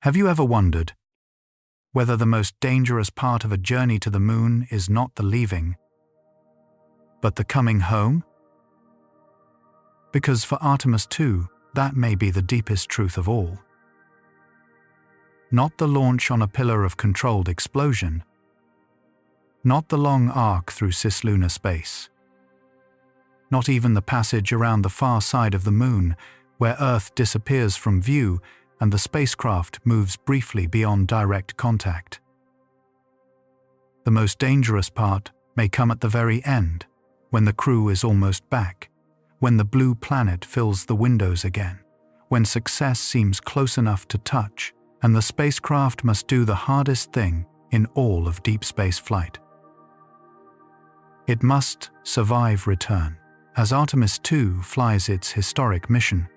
Have you ever wondered whether the most dangerous part of a journey to the moon is not the leaving, but the coming home? Because for Artemis II, that may be the deepest truth of all. Not the launch on a pillar of controlled explosion, not the long arc through cislunar space, not even the passage around the far side of the moon, where Earth disappears from view and the spacecraft moves briefly beyond direct contact. The most dangerous part may come at the very end, when the crew is almost back, when the blue planet fills the windows again, when success seems close enough to touch, and the spacecraft must do the hardest thing in all of deep space flight. It must survive return. As Artemis II flies its historic mission,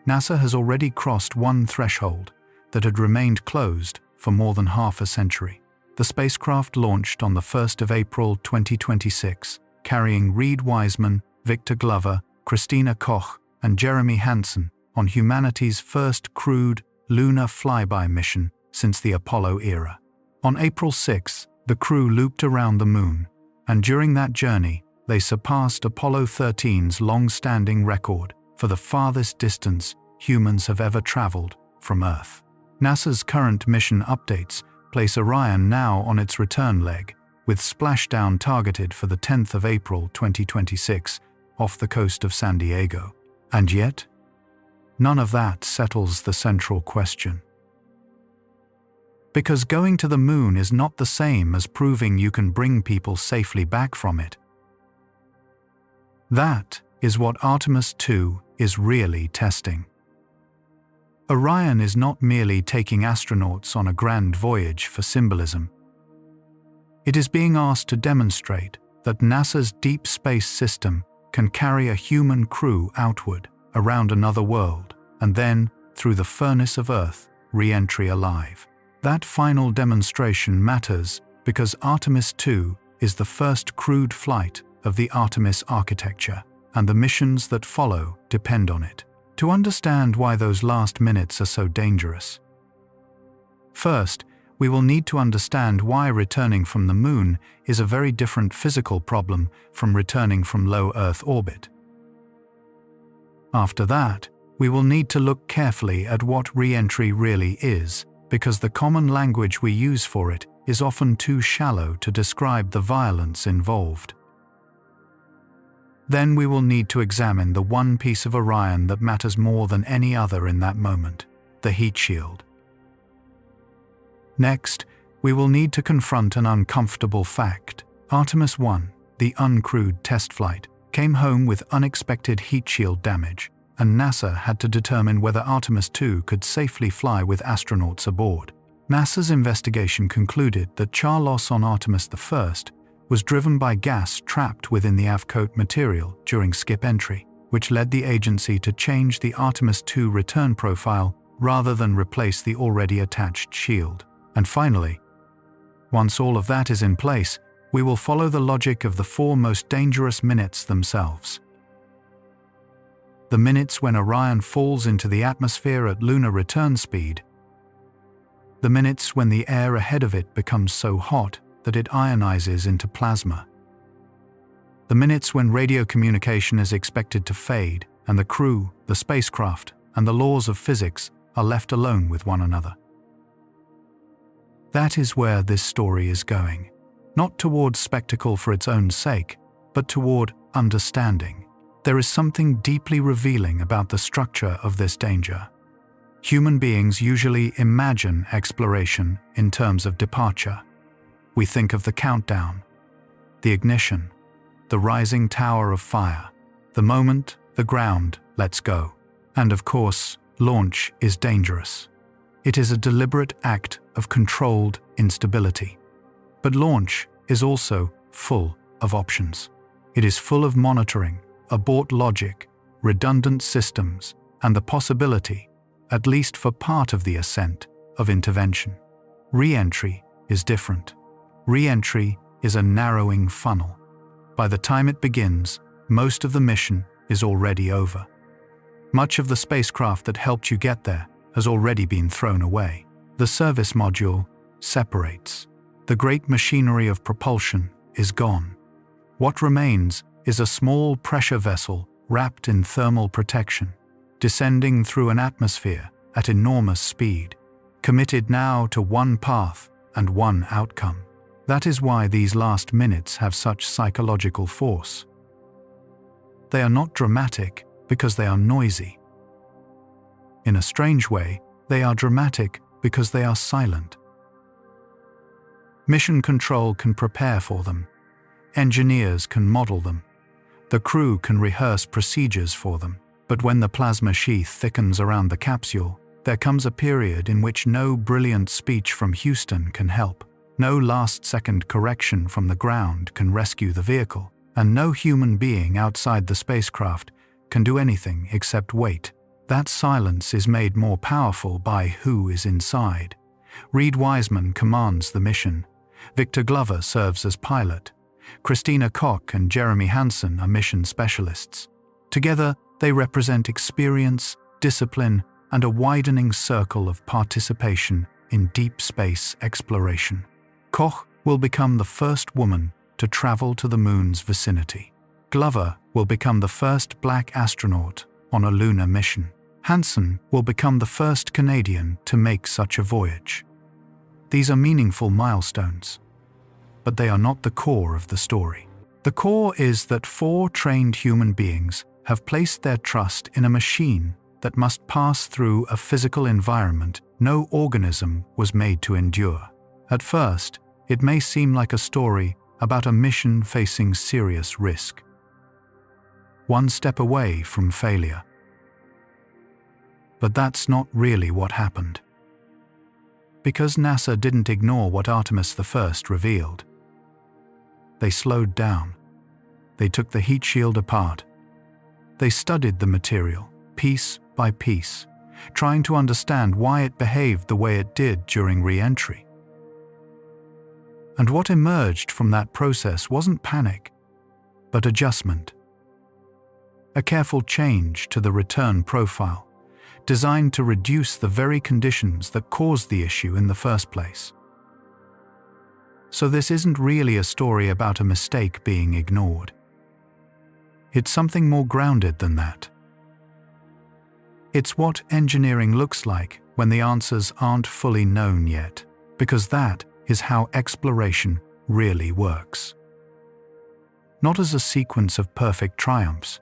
NASA has already crossed one threshold that had remained closed for more than half a century. The spacecraft launched on the 1st of April 2026, carrying Reed Wiseman, Victor Glover, Christina Koch, and Jeremy Hansen on humanity's first crewed lunar flyby mission since the Apollo era. On April 6, the crew looped around the moon, and during that journey, they surpassed Apollo 13's long-standing record for the farthest distance humans have ever traveled from Earth. NASA's current mission updates place Orion now on its return leg, with splashdown targeted for the 10th of April 2026 off the coast of San Diego. And yet, none of that settles the central question. Because going to the moon is not the same as proving you can bring people safely back from it. That is what Artemis II is really testing. Orion is not merely taking astronauts on a grand voyage for symbolism. It is being asked to demonstrate that NASA's deep space system can carry a human crew outward, around another world, and then, through the furnace of Earth, re-entry alive. That final demonstration matters because Artemis II is the first crewed flight of the Artemis architecture, and the missions that follow depend on it. To understand why those last minutes are so dangerous, first, we will need to understand why returning from the moon is a very different physical problem from returning from low Earth orbit. After that, we will need to look carefully at what re-entry really is, because the common language we use for it is often too shallow to describe the violence involved. Then we will need to examine the one piece of Orion that matters more than any other in that moment, the heat shield. Next, we will need to confront an uncomfortable fact. Artemis I, the uncrewed test flight, came home with unexpected heat shield damage, and NASA had to determine whether Artemis II could safely fly with astronauts aboard. NASA's investigation concluded that char loss on Artemis I was driven by gas trapped within the avcoat material during skip entry, which led the agency to change the Artemis II return profile rather than replace the already attached shield. And finally, once all of that is in place, we will follow the logic of the 4 most dangerous minutes themselves. The minutes when Orion falls into the atmosphere at lunar return speed, the minutes when the air ahead of it becomes so hot that it ionizes into plasma, the minutes when radio communication is expected to fade and the crew, the spacecraft, and the laws of physics are left alone with one another. That is where this story is going, not toward spectacle for its own sake, but toward understanding. There is something deeply revealing about the structure of this danger. Human beings usually imagine exploration in terms of departure. We think of the countdown, the ignition, the rising tower of fire, the moment the ground lets go. And of course, launch is dangerous. It is a deliberate act of controlled instability. But launch is also full of options. It is full of monitoring, abort logic, redundant systems, and the possibility, at least for part of the ascent, of intervention. Re-entry is different. Re-entry is a narrowing funnel. By the time it begins, most of the mission is already over. Much of the spacecraft that helped you get there has already been thrown away. The service module separates. The great machinery of propulsion is gone. What remains is a small pressure vessel wrapped in thermal protection, descending through an atmosphere at enormous speed, committed now to one path and one outcome. That is why these last minutes have such psychological force. They are not dramatic because they are noisy. In a strange way, they are dramatic because they are silent. Mission control can prepare for them. Engineers can model them. The crew can rehearse procedures for them. But when the plasma sheath thickens around the capsule, there comes a period in which no brilliant speech from Houston can help. No last-second correction from the ground can rescue the vehicle, and no human being outside the spacecraft can do anything except wait. That silence is made more powerful by who is inside. Reed Wiseman commands the mission. Victor Glover serves as pilot. Christina Koch and Jeremy Hansen are mission specialists. Together, they represent experience, discipline, and a widening circle of participation in deep space exploration. Koch will become the first woman to travel to the moon's vicinity. Glover will become the first black astronaut on a lunar mission. Hansen will become the first Canadian to make such a voyage. These are meaningful milestones, but they are not the core of the story. The core is that 4 trained human beings have placed their trust in a machine that must pass through a physical environment no organism was made to endure. At first, it may seem like a story about a mission facing serious risk. One step away from failure. But that's not really what happened. Because NASA didn't ignore what Artemis I revealed. They slowed down. They took the heat shield apart. They studied the material, piece by piece, trying to understand why it behaved the way it did during re-entry. And what emerged from that process wasn't panic, but adjustment. A careful change to the return profile, designed to reduce the very conditions that caused the issue in the first place. So this isn't really a story about a mistake being ignored. It's something more grounded than that. It's what engineering looks like when the answers aren't fully known yet, because that is how exploration really works. Not as a sequence of perfect triumphs.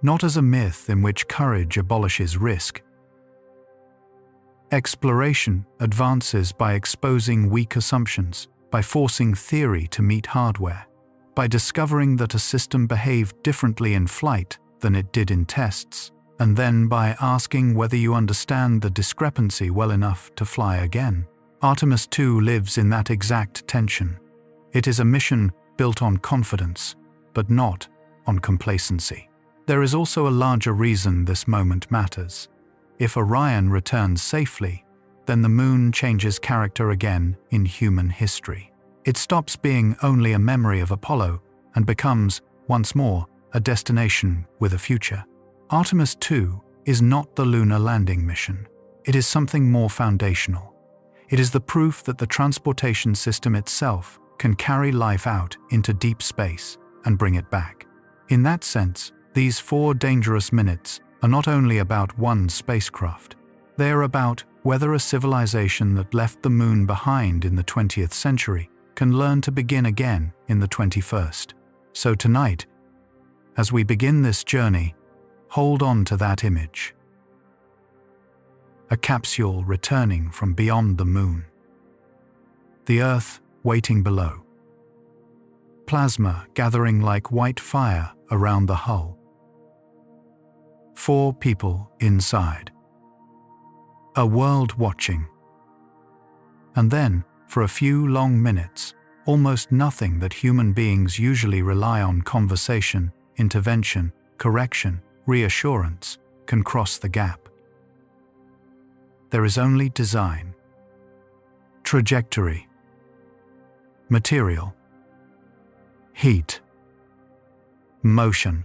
Not as a myth in which courage abolishes risk. Exploration advances by exposing weak assumptions, by forcing theory to meet hardware, by discovering that a system behaved differently in flight than it did in tests, and then by asking whether you understand the discrepancy well enough to fly again. Artemis II lives in that exact tension. It is a mission built on confidence, but not on complacency. There is also a larger reason this moment matters. If Orion returns safely, then the moon changes character again in human history. It stops being only a memory of Apollo and becomes, once more, a destination with a future. Artemis II is not the lunar landing mission. It is something more foundational. It is the proof that the transportation system itself can carry life out into deep space and bring it back. In that sense, these 4 dangerous minutes are not only about one spacecraft. They are about whether a civilization that left the moon behind in the 20th century can learn to begin again in the 21st. So tonight, as we begin this journey, hold on to that image. A capsule returning from beyond the moon. The Earth waiting below. Plasma gathering like white fire around the hull. 4 people inside. A world watching. And then, for a few long minutes, almost nothing that human beings usually rely on, conversation, intervention, correction, reassurance, can cross the gap. There is only design, trajectory, material, heat, motion,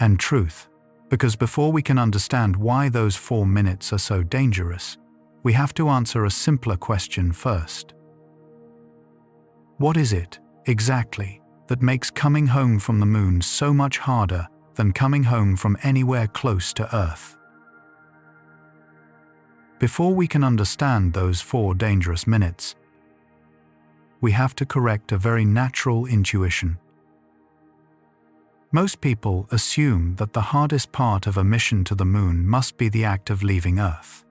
and truth. Because before we can understand why those 4 minutes are so dangerous, we have to answer a simpler question first. What is it, exactly, that makes coming home from the moon so much harder than coming home from anywhere close to Earth? Before we can understand those 4 dangerous minutes, we have to correct a very natural intuition. Most people assume that the hardest part of a mission to the moon must be the act of leaving Earth.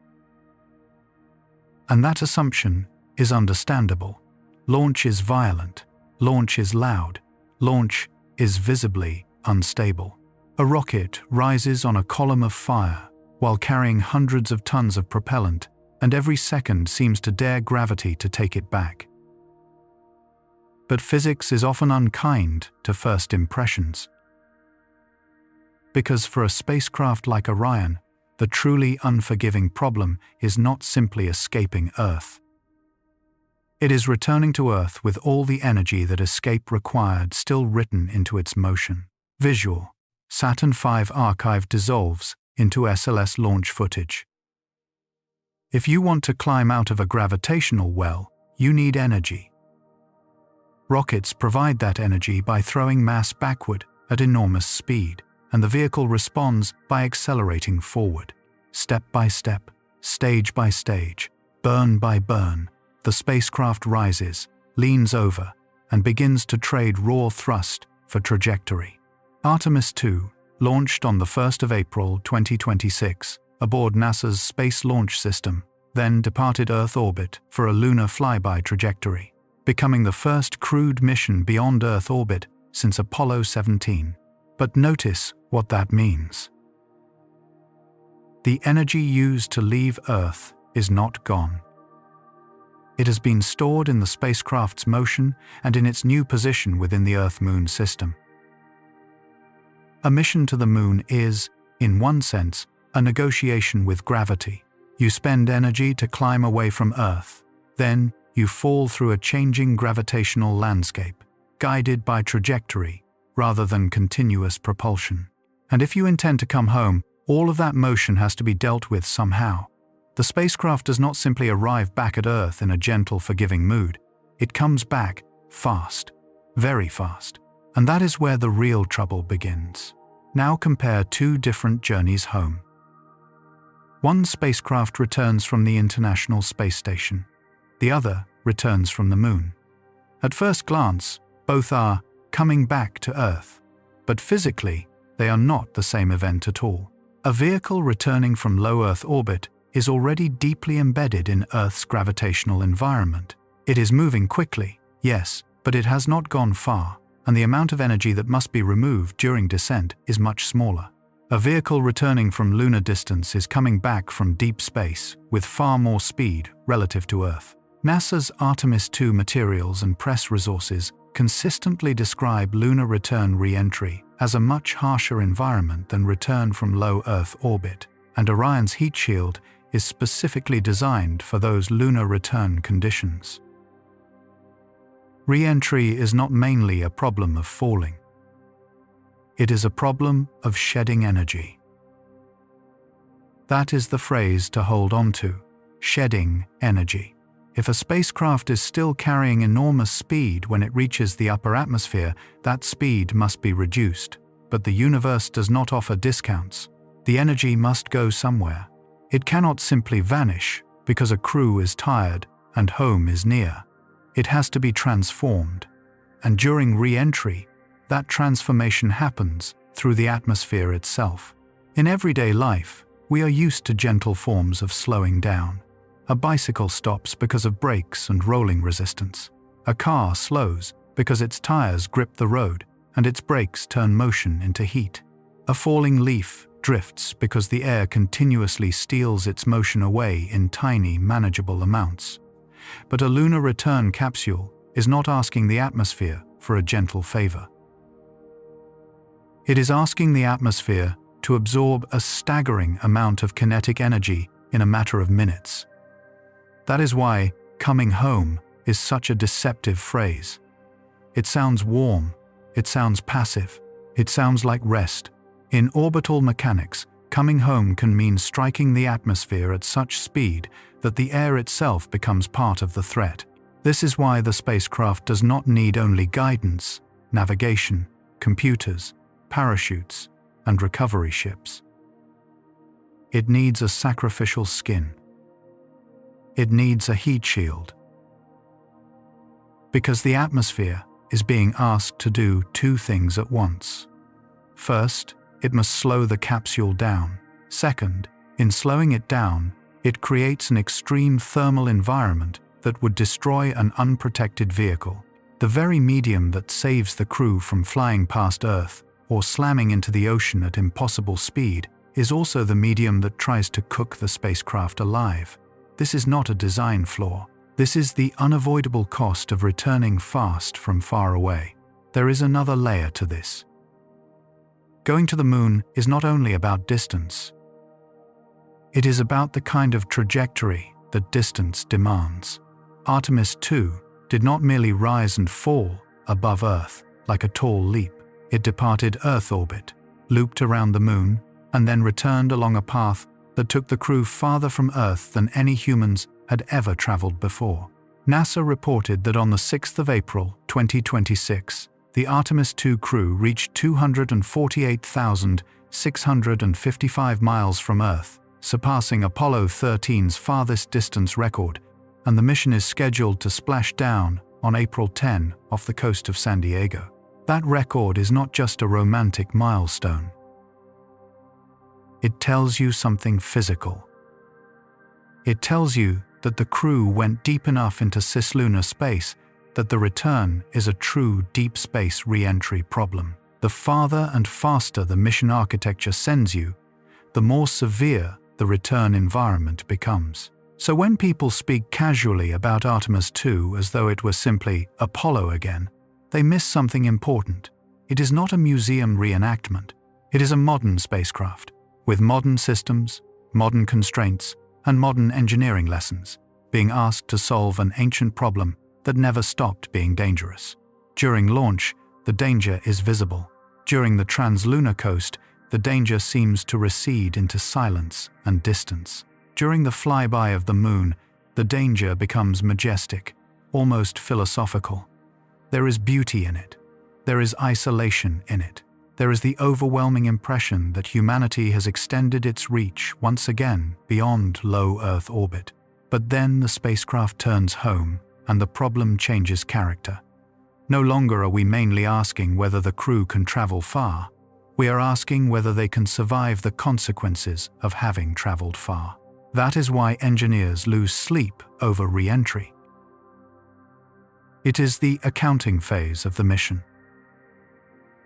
And that assumption is understandable. Launch is violent, launch is loud, launch is visibly unstable. A rocket rises on a column of fire while carrying hundreds of tons of propellant, and every second seems to dare gravity to take it back. But physics is often unkind to first impressions. Because for a spacecraft like Orion, the truly unforgiving problem is not simply escaping Earth. It is returning to Earth with all the energy that escape required still written into its motion. Visual: Saturn V archive dissolves into SLS launch footage. If you want to climb out of a gravitational well, you need energy. Rockets provide that energy by throwing mass backward at enormous speed, and the vehicle responds by accelerating forward. Step by step, stage by stage, burn by burn, the spacecraft rises, leans over, and begins to trade raw thrust for trajectory. Artemis II, launched on the 1st of April 2026 aboard NASA's Space Launch System, then departed Earth orbit for a lunar flyby trajectory, becoming the first crewed mission beyond Earth orbit since Apollo 17. But notice what that means. The energy used to leave Earth is not gone. It has been stored in the spacecraft's motion and in its new position within the Earth-Moon system. A mission to the moon is, in one sense, a negotiation with gravity. You spend energy to climb away from Earth. Then, you fall through a changing gravitational landscape, guided by trajectory rather than continuous propulsion. And if you intend to come home, all of that motion has to be dealt with somehow. The spacecraft does not simply arrive back at Earth in a gentle, forgiving mood. It comes back fast, very fast. And that is where the real trouble begins. Now compare 2 different journeys home. One spacecraft returns from the International Space Station. The other returns from the moon. At first glance, both are coming back to Earth. But physically, they are not the same event at all. A vehicle returning from low Earth orbit is already deeply embedded in Earth's gravitational environment. It is moving quickly, yes, but it has not gone far, and the amount of energy that must be removed during descent is much smaller. A vehicle returning from lunar distance is coming back from deep space with far more speed relative to Earth. NASA's Artemis II materials and press resources consistently describe lunar return re-entry as a much harsher environment than return from low Earth orbit, and Orion's heat shield is specifically designed for those lunar return conditions. Re-entry is not mainly a problem of falling. It is a problem of shedding energy. That is the phrase to hold on to: shedding energy. If a spacecraft is still carrying enormous speed when it reaches the upper atmosphere, that speed must be reduced. But the universe does not offer discounts. The energy must go somewhere. It cannot simply vanish because a crew is tired and home is near. It has to be transformed. And during re-entry, that transformation happens through the atmosphere itself. In everyday life, we are used to gentle forms of slowing down. A bicycle stops because of brakes and rolling resistance. A car slows because its tires grip the road and its brakes turn motion into heat. A falling leaf drifts because the air continuously steals its motion away in tiny, manageable amounts. But a lunar return capsule is not asking the atmosphere for a gentle favor. It is asking the atmosphere to absorb a staggering amount of kinetic energy in a matter of minutes. That is why coming home is such a deceptive phrase. It sounds warm, it sounds passive, it sounds like rest. In orbital mechanics, coming home can mean striking the atmosphere at such speed that the air itself becomes part of the threat. This is why the spacecraft does not need only guidance, navigation, computers, parachutes, and recovery ships. It needs a sacrificial skin. It needs a heat shield. Because the atmosphere is being asked to do two things at once. First, it must slow the capsule down. Second, in slowing it down, it creates an extreme thermal environment that would destroy an unprotected vehicle. The very medium that saves the crew from flying past Earth or slamming into the ocean at impossible speed is also the medium that tries to cook the spacecraft alive. This is not a design flaw. This is the unavoidable cost of returning fast from far away. There is another layer to this. Going to the moon is not only about distance. It is about the kind of trajectory that distance demands. Artemis II did not merely rise and fall above Earth like a tall leap. It departed Earth orbit, looped around the moon, and then returned along a path that took the crew farther from Earth than any humans had ever traveled before. NASA reported that on the 6th of April, 2026, the Artemis II crew reached 248,655 miles from Earth, surpassing Apollo 13's farthest distance record, and the mission is scheduled to splash down on April 10 off the coast of San Diego. That record is not just a romantic milestone. It tells you something physical. It tells you that the crew went deep enough into cislunar space that the return is a true deep space re-entry problem. The farther and faster the mission architecture sends you, the more severe the return environment becomes. So when people speak casually about Artemis II as though it were simply Apollo again, they miss something important. It is not a museum reenactment. It is a modern spacecraft, with modern systems, modern constraints, and modern engineering lessons, being asked to solve an ancient problem that never stopped being dangerous. During launch, the danger is visible. During the translunar coast, the danger seems to recede into silence and distance. During the flyby of the moon, the danger becomes majestic, almost philosophical. There is beauty in it. There is isolation in it. There is the overwhelming impression that humanity has extended its reach once again beyond low Earth orbit. But then the spacecraft turns home, and the problem changes character. No longer are we mainly asking whether the crew can travel far. We are asking whether they can survive the consequences of having traveled far. That is why engineers lose sleep over re-entry. It is the accounting phase of the mission.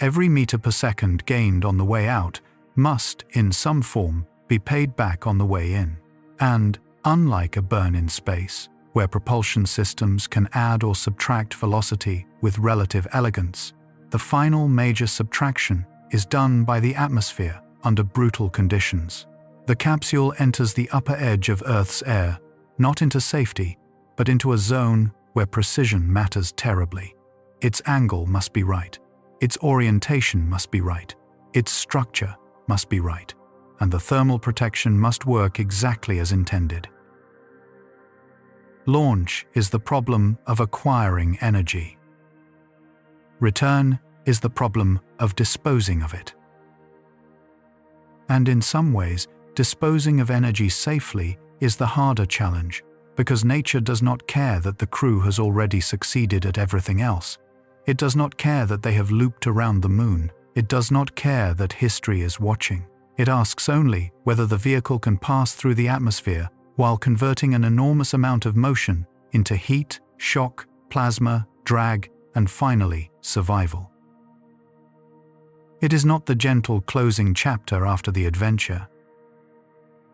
Every meter per second gained on the way out must, in some form, be paid back on the way in. And, unlike a burn in space, where propulsion systems can add or subtract velocity with relative elegance, the final major subtraction is done by the atmosphere under brutal conditions. The capsule enters the upper edge of Earth's air, not into safety, but into a zone where precision matters terribly. Its angle must be right. Its orientation must be right. Its structure must be right. And the thermal protection must work exactly as intended. Launch is the problem of acquiring energy. Return is the problem of disposing of it. And in some ways, disposing of energy safely is the harder challenge, because nature does not care that the crew has already succeeded at everything else. It does not care that they have looped around the moon. It does not care that history is watching. It asks only whether the vehicle can pass through the atmosphere while converting an enormous amount of motion into heat, shock, plasma, drag, and finally, survival. It is not the gentle closing chapter after the adventure.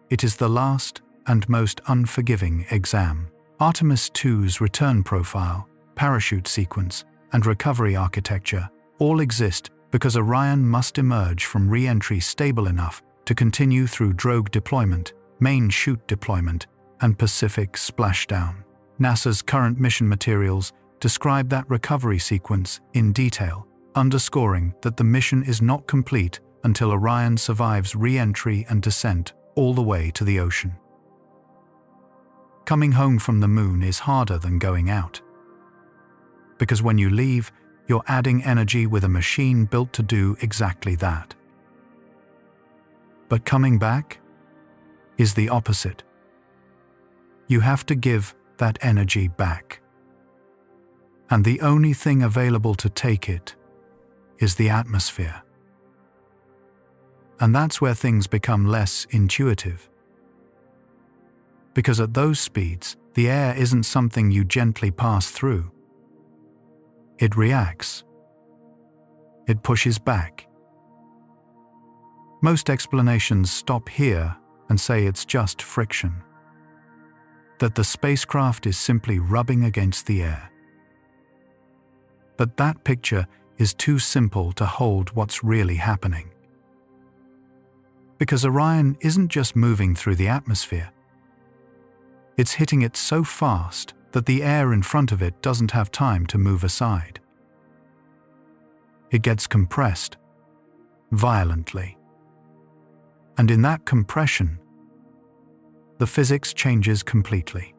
It is the last and most unforgiving exam. Artemis II's return profile, parachute sequence, and recovery architecture all exist because Orion must emerge from re-entry stable enough to continue through drogue deployment, main chute deployment, and Pacific splashdown. NASA's current mission materials describe that recovery sequence in detail, underscoring that the mission is not complete until Orion survives re-entry and descent all the way to the ocean. Coming home from the moon is harder than going out. Because when you leave, you're adding energy with a machine built to do exactly that. But coming back is the opposite. You have to give that energy back. And the only thing available to take it is the atmosphere. And that's where things become less intuitive. Because at those speeds, the air isn't something you gently pass through. It reacts. It pushes back. Most explanations stop here and say it's just friction. That the spacecraft is simply rubbing against the air. But that picture is too simple to hold what's really happening. Because Orion isn't just moving through the atmosphere. It's hitting it so fast that the air in front of it doesn't have time to move aside. It gets compressed violently. And in that compression, the physics changes completely.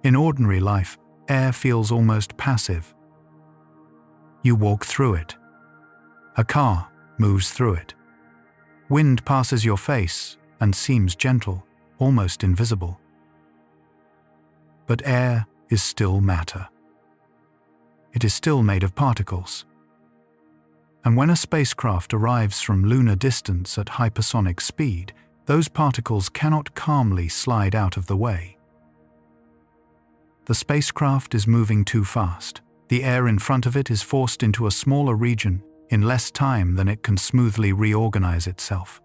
In ordinary life, air feels almost passive. You walk through it. A car moves through it. Wind passes your face and seems gentle, almost invisible. But air is still matter. It is still made of particles. And when a spacecraft arrives from lunar distance at hypersonic speed, those particles cannot calmly slide out of the way. The spacecraft is moving too fast. The air in front of it is forced into a smaller region in less time than it can smoothly reorganize itself.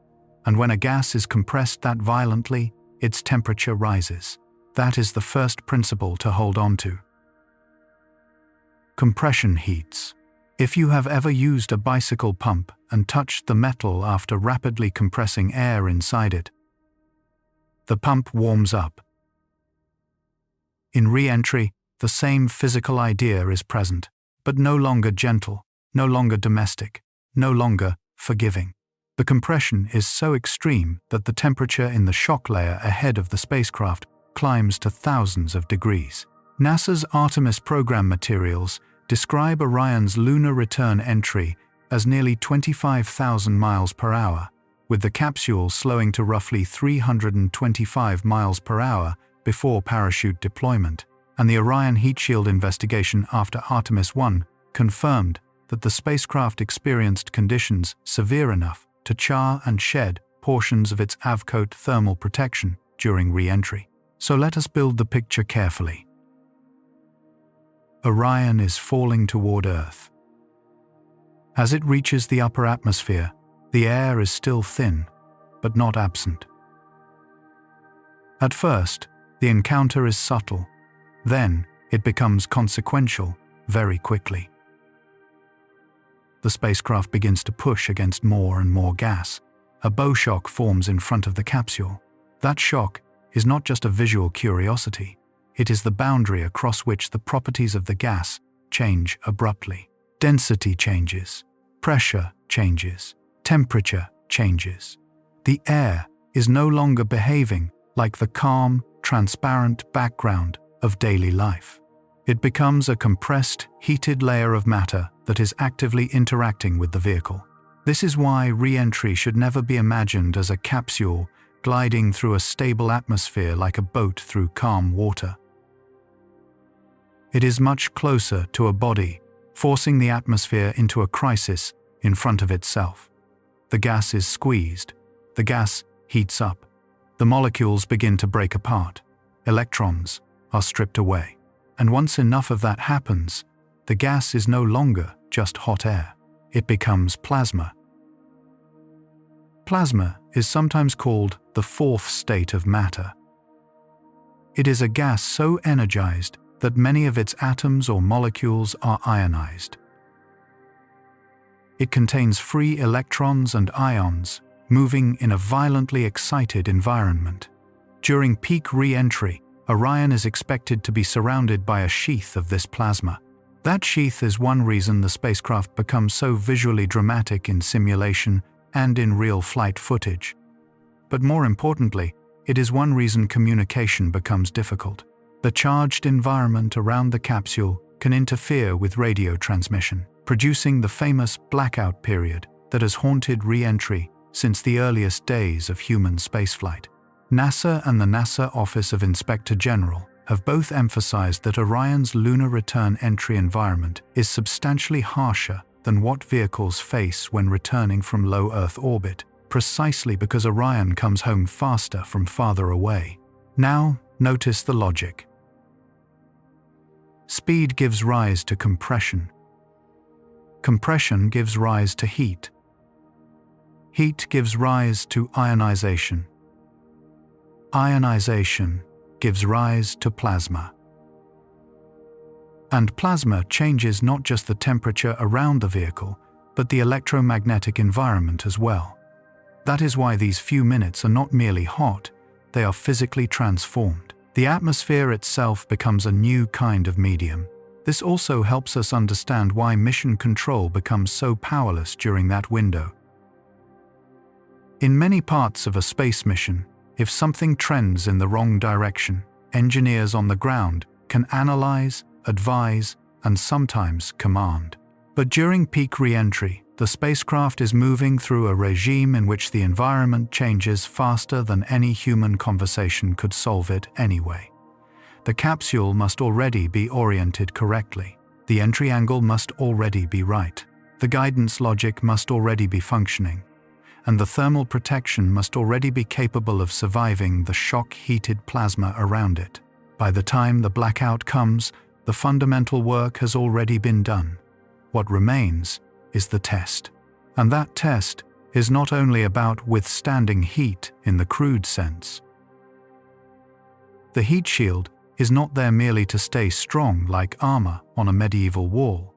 And when a gas is compressed that violently, its temperature rises. That is the first principle to hold on to. Compression heats. If you have ever used a bicycle pump and touched the metal after rapidly compressing air inside it, the pump warms up. In re-entry, the same physical idea is present, but no longer gentle, no longer domestic, no longer forgiving. The compression is so extreme that the temperature in the shock layer ahead of the spacecraft climbs to thousands of degrees. NASA's Artemis program materials describe Orion's lunar return entry as nearly 25,000 miles per hour, with the capsule slowing to roughly 325 miles per hour before parachute deployment. And the Orion heat shield investigation after Artemis I confirmed that the spacecraft experienced conditions severe enough to char and shed portions of its avcoat thermal protection during re-entry. So let us build the picture carefully. Orion is falling toward Earth. As it reaches the upper atmosphere, the air is still thin, but not absent. At first, the encounter is subtle. Then, it becomes consequential very quickly. The spacecraft begins to push against more and more gas. A bow shock forms in front of the capsule. That shock is not just a visual curiosity. It is the boundary across which the properties of the gas change abruptly. Density changes, pressure changes, temperature changes. The air is no longer behaving like the calm, transparent background of daily life. It becomes a compressed, heated layer of matter that is actively interacting with the vehicle. This is why re-entry should never be imagined as a capsule gliding through a stable atmosphere like a boat through calm water. It is much closer to a body, forcing the atmosphere into a crisis in front of itself. The gas is squeezed. The gas heats up. The molecules begin to break apart. Electrons are stripped away. And once enough of that happens, the gas is no longer just hot air. It becomes plasma. Plasma is sometimes called the fourth state of matter. It is a gas so energized that many of its atoms or molecules are ionized. It contains free electrons and ions moving in a violently excited environment. During peak re-entry, Orion is expected to be surrounded by a sheath of this plasma. That sheath is one reason the spacecraft becomes so visually dramatic in simulation and in real flight footage. But more importantly, it is one reason communication becomes difficult. The charged environment around the capsule can interfere with radio transmission, producing the famous blackout period that has haunted re-entry since the earliest days of human spaceflight. NASA and the NASA Office of Inspector General have both emphasized that Orion's lunar return entry environment is substantially harsher than what vehicles face when returning from low Earth orbit, precisely because Orion comes home faster from farther away. Now, notice the logic. Speed gives rise to compression. Compression gives rise to heat. Heat gives rise to ionization. Ionization gives rise to plasma. And plasma changes not just the temperature around the vehicle, but the electromagnetic environment as well. That is why these few minutes are not merely hot, they are physically transformed. The atmosphere itself becomes a new kind of medium. This also helps us understand why mission control becomes so powerless during that window. In many parts of a space mission, if something trends in the wrong direction, engineers on the ground can analyze, advise, and sometimes command. But during peak re-entry, the spacecraft is moving through a regime in which the environment changes faster than any human conversation could solve it anyway. The capsule must already be oriented correctly. The entry angle must already be right. The guidance logic must already be functioning. And the thermal protection must already be capable of surviving the shock-heated plasma around it. By the time the blackout comes, the fundamental work has already been done. What remains is the test. And that test is not only about withstanding heat in the crude sense. The heat shield is not there merely to stay strong like armor on a medieval wall.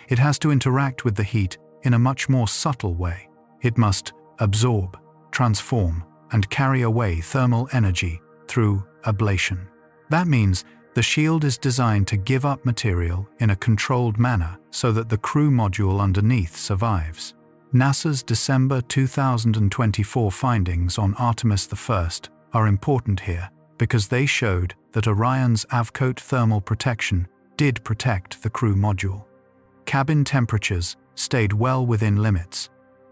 It has to interact with the heat in a much more subtle way. It must absorb, transform, and carry away thermal energy through ablation. That means the shield is designed to give up material in a controlled manner so that the crew module underneath survives. NASA's December 2024 findings on Artemis I are important here because they showed that Orion's avcoat thermal protection did protect the crew module. Cabin temperatures stayed well within limits,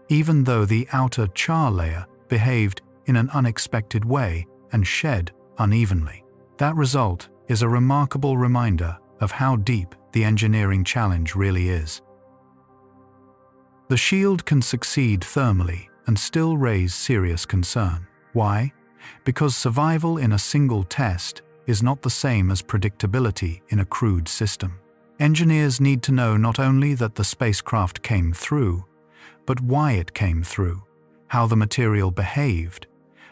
even though the outer char layer behaved in an unexpected way and shed unevenly. That result is a remarkable reminder of how deep the engineering challenge really is. The shield can succeed thermally and still raise serious concern. Why? Because survival in a single test is not the same as predictability in a crude system. Engineers need to know not only that the spacecraft came through, but why it came through, how the material behaved,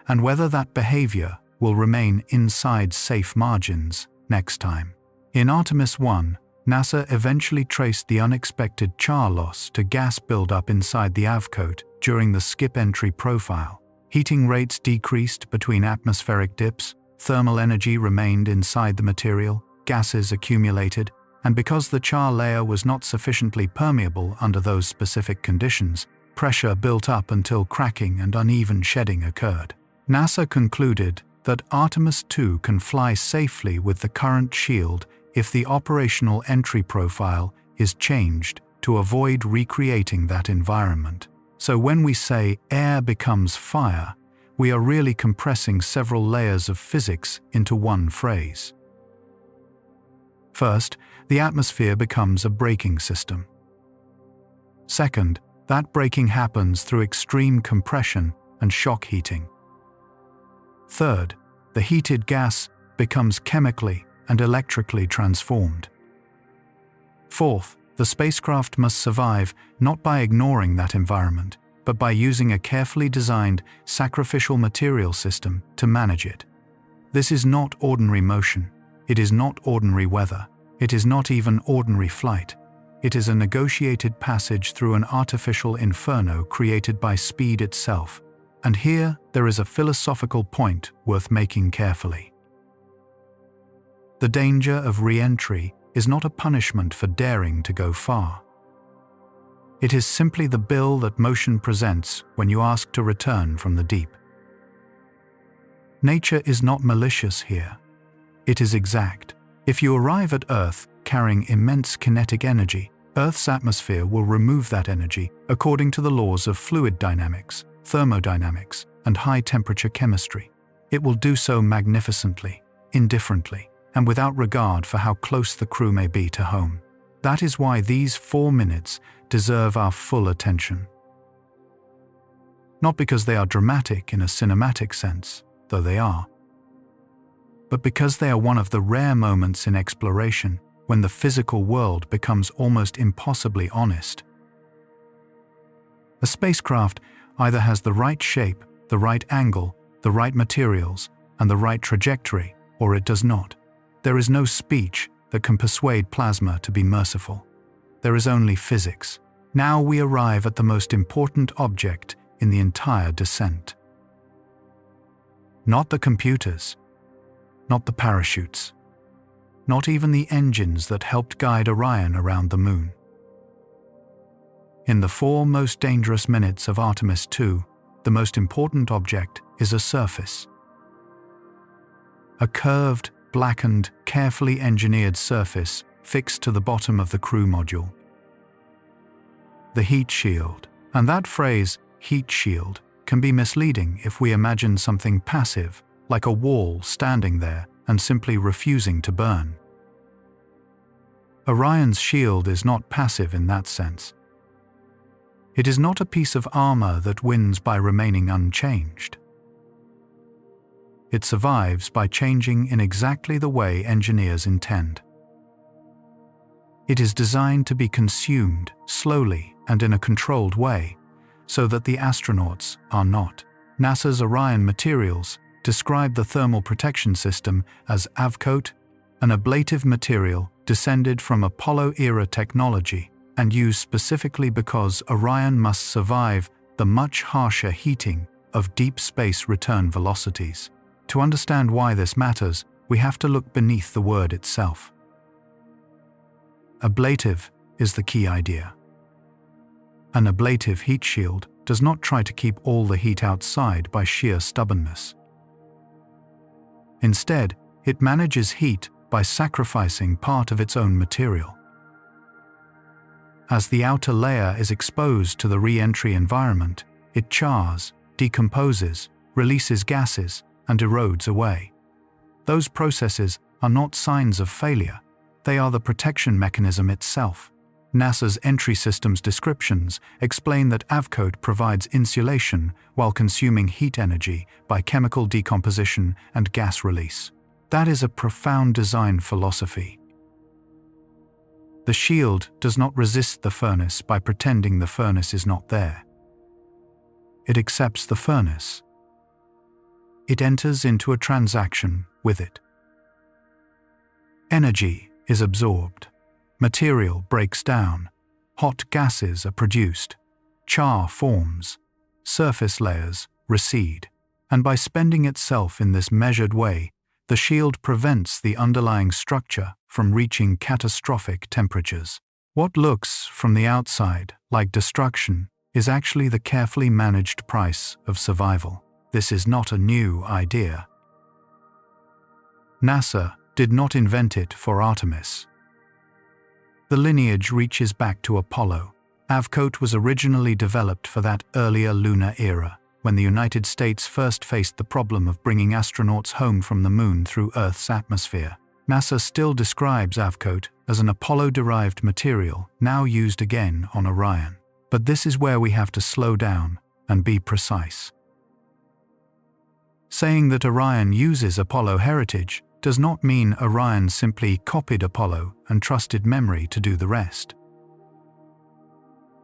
and whether that behavior will remain inside safe margins next time. In Artemis I, NASA eventually traced the unexpected char loss to gas buildup inside the avcoat during the skip entry profile. Heating rates decreased between atmospheric dips, thermal energy remained inside the material, gases accumulated, and because the char layer was not sufficiently permeable under those specific conditions, pressure built up until cracking and uneven shedding occurred. NASA concluded that Artemis II can fly safely with the current shield if the operational entry profile is changed to avoid recreating that environment. So when we say air becomes fire, we are really compressing several layers of physics into one phrase. First, the atmosphere becomes a braking system. Second, that braking happens through extreme compression and shock heating. Third, the heated gas becomes chemically and electrically transformed. Fourth, the spacecraft must survive not by ignoring that environment, but by using a carefully designed sacrificial material system to manage it. This is not ordinary motion. It is not ordinary weather. It is not even ordinary flight. It is a negotiated passage through an artificial inferno created by speed itself. And here there is a philosophical point worth making carefully. The danger of re-entry is not a punishment for daring to go far. It is simply the bill that motion presents when you ask to return from the deep. Nature is not malicious here. It is exact. If you arrive at Earth carrying immense kinetic energy, Earth's atmosphere will remove that energy according to the laws of fluid dynamics, thermodynamics, and high-temperature chemistry. It will do so magnificently, indifferently, and without regard for how close the crew may be to home. That is why these 4 minutes deserve our full attention. Not because they are dramatic in a cinematic sense, though they are, but because they are one of the rare moments in exploration when the physical world becomes almost impossibly honest. A spacecraft either has the right shape, the right angle, the right materials, and the right trajectory, or it does not. There is no speech that can persuade plasma to be merciful. There is only physics. Now we arrive at the most important object in the entire descent. Not the computers, not the parachutes, not even the engines that helped guide Orion around the moon. In the 4 most dangerous minutes of Artemis II, the most important object is a surface. A curved, blackened, carefully engineered surface fixed to the bottom of the crew module. The heat shield. And that phrase, heat shield, can be misleading if we imagine something passive, like a wall standing there and simply refusing to burn. Orion's shield is not passive in that sense. It is not a piece of armor that wins by remaining unchanged. It survives by changing in exactly the way engineers intend. It is designed to be consumed slowly and in a controlled way, so that the astronauts are not. NASA's Orion materials describe the thermal protection system as avcoat, an ablative material descended from Apollo-era technology and used specifically because Orion must survive the much harsher heating of deep space return velocities. To understand why this matters, we have to look beneath the word itself. Ablative is the key idea. An ablative heat shield does not try to keep all the heat outside by sheer stubbornness. Instead, it manages heat by sacrificing part of its own material. As the outer layer is exposed to the re-entry environment, it chars, decomposes, releases gases, and erodes away. Those processes are not signs of failure. They are the protection mechanism itself. NASA's entry systems descriptions explain that avcoat provides insulation while consuming heat energy by chemical decomposition and gas release. That is a profound design philosophy. The shield does not resist the furnace by pretending the furnace is not there. It accepts the furnace. It enters into a transaction with it. Energy is absorbed. Material breaks down. Hot gases are produced. Char forms. Surface layers recede. And by spending itself in this measured way, the shield prevents the underlying structure from reaching catastrophic temperatures. What looks, from the outside, like destruction is actually the carefully managed price of survival. This is not a new idea. NASA did not invent it for Artemis. The lineage reaches back to Apollo. Avcoat was originally developed for that earlier lunar era, when the United States first faced the problem of bringing astronauts home from the moon through Earth's atmosphere. NASA still describes avcoat as an Apollo-derived material now used again on Orion. But this is where we have to slow down and be precise. Saying that Orion uses Apollo heritage does not mean Orion simply copied Apollo and trusted memory to do the rest.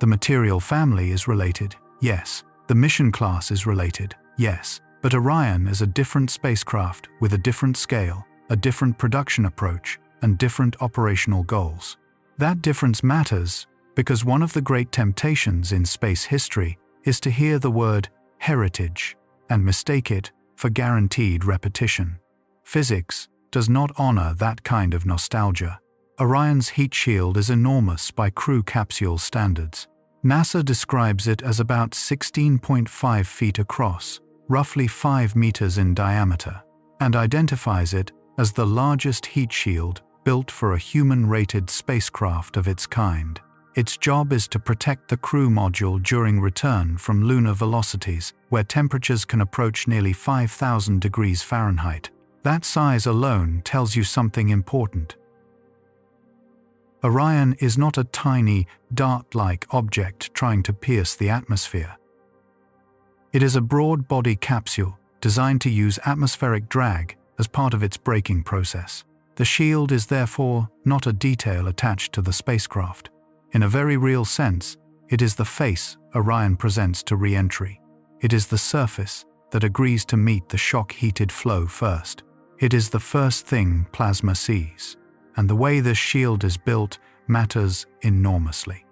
The material family is related, yes. The mission class is related, yes. But Orion is a different spacecraft with a different scale, a different production approach, and different operational goals. That difference matters because one of the great temptations in space history is to hear the word heritage and mistake it for guaranteed repetition. Physics does not honor that kind of nostalgia. Orion's heat shield is enormous by crew capsule standards. NASA describes it as about 16.5 feet across, roughly 5 meters in diameter, and identifies it as the largest heat shield built for a human-rated spacecraft of its kind. Its job is to protect the crew module during return from lunar velocities, where temperatures can approach nearly 5,000 degrees Fahrenheit. That size alone tells you something important. Orion is not a tiny, dart-like object trying to pierce the atmosphere. It is a broad-body capsule designed to use atmospheric drag as part of its braking process. The shield is therefore not a detail attached to the spacecraft. In a very real sense, it is the face Orion presents to re-entry. It is the surface that agrees to meet the shock-heated flow first. It is the first thing plasma sees, and the way this shield is built matters enormously.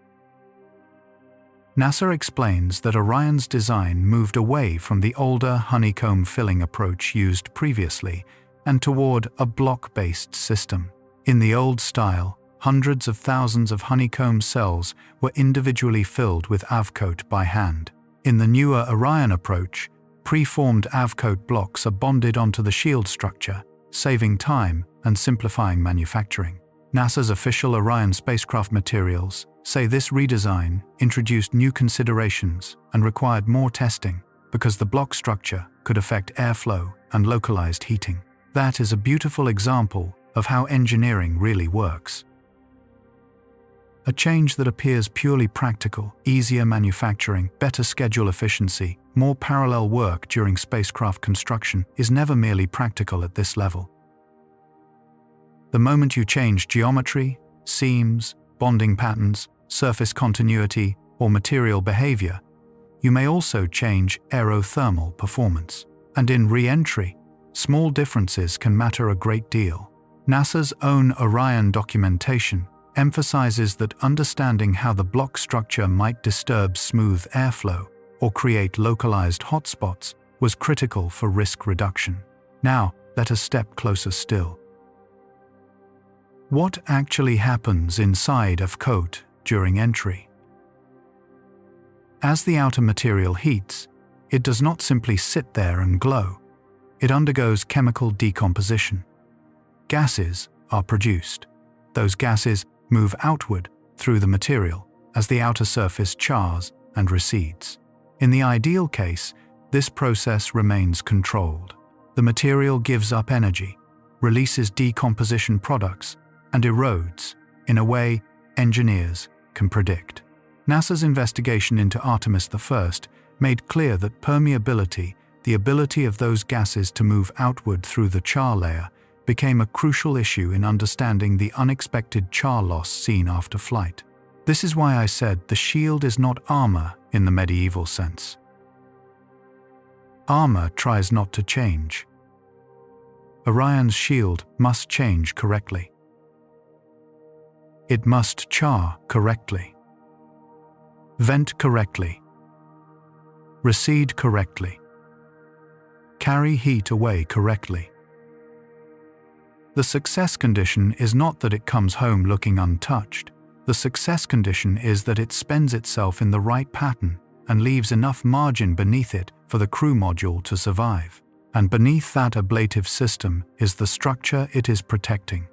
NASA explains that Orion's design moved away from the older honeycomb filling approach used previously and toward a block-based system. In the old style, hundreds of thousands of honeycomb cells were individually filled with avcoat by hand. In the newer Orion approach, pre-formed avcoat blocks are bonded onto the shield structure, saving time and simplifying manufacturing. NASA's official Orion spacecraft materials say this redesign introduced new considerations and required more testing because the block structure could affect airflow and localized heating. That is a beautiful example of how engineering really works. A change that appears purely practical, easier manufacturing, better schedule efficiency, more parallel work during spacecraft construction is never merely practical at this level. The moment you change geometry, seams, bonding patterns, surface continuity, or material behavior, you may also change aerothermal performance. And in re-entry, small differences can matter a great deal. NASA's own Orion documentation emphasizes that understanding how the block structure might disturb smooth airflow or create localized hotspots was critical for risk reduction. Now, let us step closer still. What actually happens inside avcoat during entry? As the outer material heats, it does not simply sit there and glow. It undergoes chemical decomposition. Gases are produced. Those gases move outward through the material as the outer surface chars and recedes. In the ideal case, this process remains controlled. The material gives up energy, releases decomposition products, and erodes in a way engineers can predict. NASA's investigation into Artemis I made clear that permeability, the ability of those gases to move outward through the char layer, became a crucial issue in understanding the unexpected char loss seen after flight. This is why I said the shield is not armor in the medieval sense. Armor tries not to change. Orion's shield must change correctly. It must char correctly, vent correctly, recede correctly, carry heat away correctly. The success condition is not that it comes home looking untouched. The success condition is that it spends itself in the right pattern and leaves enough margin beneath it for the crew module to survive. And beneath that ablative system is the structure it is protecting.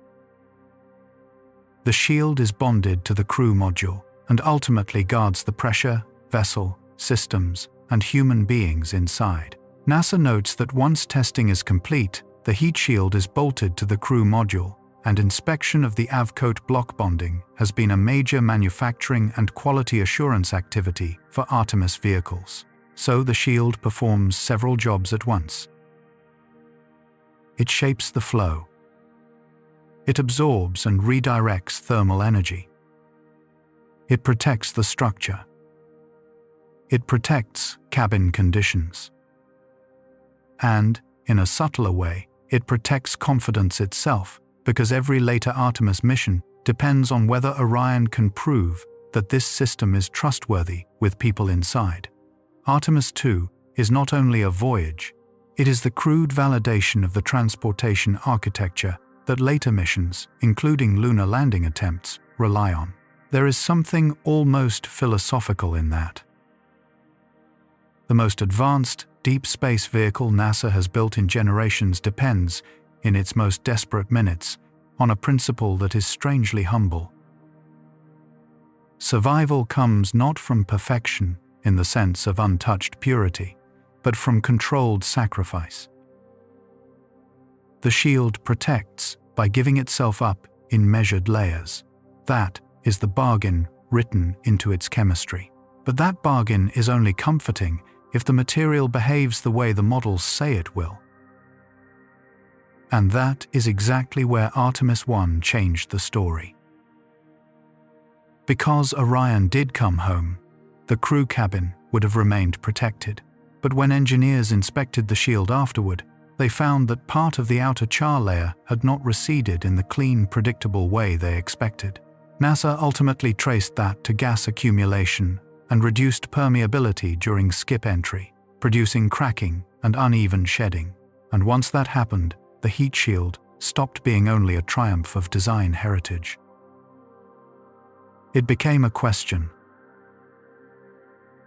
The shield is bonded to the crew module and ultimately guards the pressure, vessel, systems, and human beings inside. NASA notes that once testing is complete, the heat shield is bolted to the crew module, and inspection of the avcoat block bonding has been a major manufacturing and quality assurance activity for Artemis vehicles. So the shield performs several jobs at once. It shapes the flow. It absorbs and redirects thermal energy. It protects the structure. It protects cabin conditions. And, in a subtler way, it protects confidence itself, because every later Artemis mission depends on whether Orion can prove that this system is trustworthy with people inside. Artemis II is not only a voyage, it is the crude validation of the transportation architecture that later missions, including lunar landing attempts, rely on. There is something almost philosophical in that. The most advanced, deep space vehicle NASA has built in generations depends, in its most desperate minutes, on a principle that is strangely humble. Survival comes not from perfection in the sense of untouched purity, but from controlled sacrifice. The shield protects by giving itself up in measured layers. That is the bargain written into its chemistry. But that bargain is only comforting if the material behaves the way the models say it will. And that is exactly where Artemis I changed the story. Because Orion did come home, the crew cabin would have remained protected. But when engineers inspected the shield afterward, they found that part of the outer char layer had not receded in the clean, predictable way they expected. NASA ultimately traced that to gas accumulation and reduced permeability during skip entry, producing cracking and uneven shedding. And once that happened, the heat shield stopped being only a triumph of design heritage. It became a question.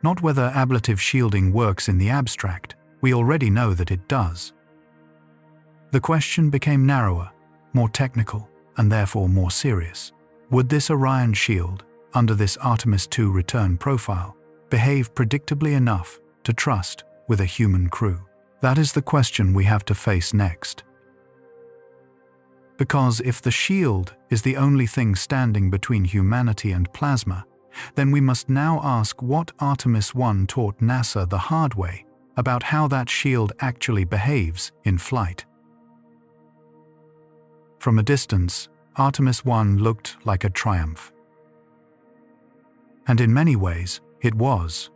Not whether ablative shielding works in the abstract, we already know that it does. The question became narrower, more technical, and therefore more serious. Would this Orion shield, under this Artemis II return profile, behave predictably enough to trust with a human crew? That is the question we have to face next. Because if the shield is the only thing standing between humanity and plasma, then we must now ask what Artemis I taught NASA the hard way about how that shield actually behaves in flight. From a distance, Artemis I looked like a triumph. And in many ways, it was.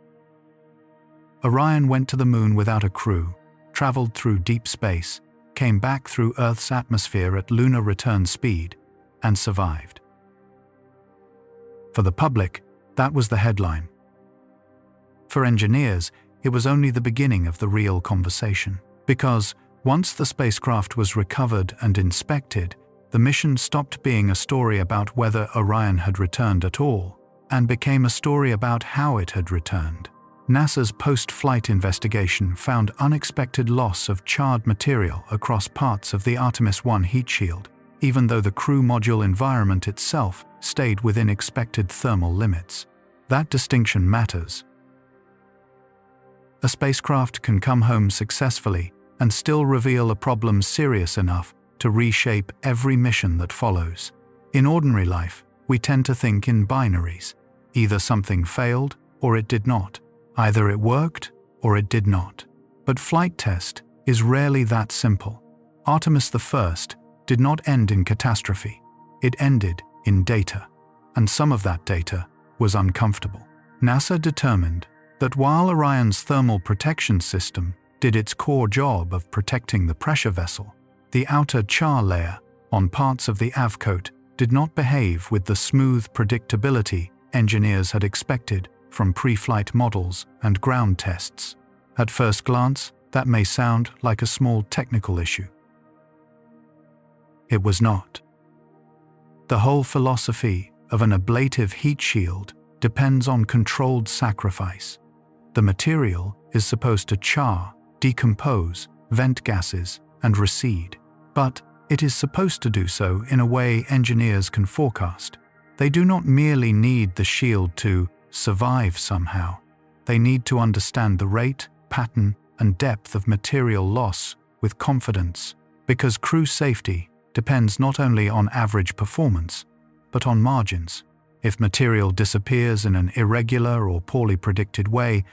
Orion went to the moon without a crew, traveled through deep space, came back through Earth's atmosphere at lunar return speed, and survived. For the public, that was the headline. For engineers, it was only the beginning of the real conversation, because once the spacecraft was recovered and inspected, the mission stopped being a story about whether Orion had returned at all, and became a story about how it had returned. NASA's post-flight investigation found unexpected loss of charred material across parts of the Artemis I heat shield, even though the crew module environment itself stayed within expected thermal limits. That distinction matters. A spacecraft can come home successfully and still reveal a problem serious enough to reshape every mission that follows. In ordinary life, we tend to think in binaries. Either something failed or it did not. Either it worked or it did not. But flight test is rarely that simple. Artemis I did not end in catastrophe. It ended in data. And some of that data was uncomfortable. NASA determined that while Orion's thermal protection system did its core job of protecting the pressure vessel, the outer char layer on parts of the avcoat did not behave with the smooth predictability engineers had expected from pre-flight models and ground tests. At first glance, that may sound like a small technical issue. It was not. The whole philosophy of an ablative heat shield depends on controlled sacrifice. The material is supposed to char, decompose, vent gases, and recede. But it is supposed to do so in a way engineers can forecast. They do not merely need the shield to survive somehow. They need to understand the rate, pattern, and depth of material loss with confidence, because crew safety depends not only on average performance, but on margins. If material disappears in an irregular or poorly predicted way,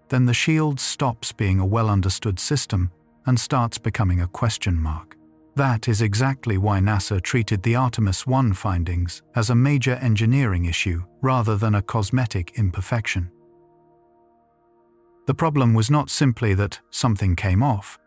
then the shield stops being a well-understood system and starts becoming a question mark. That is exactly why NASA treated the Artemis I findings as a major engineering issue rather than a cosmetic imperfection. The problem was not simply that something came off.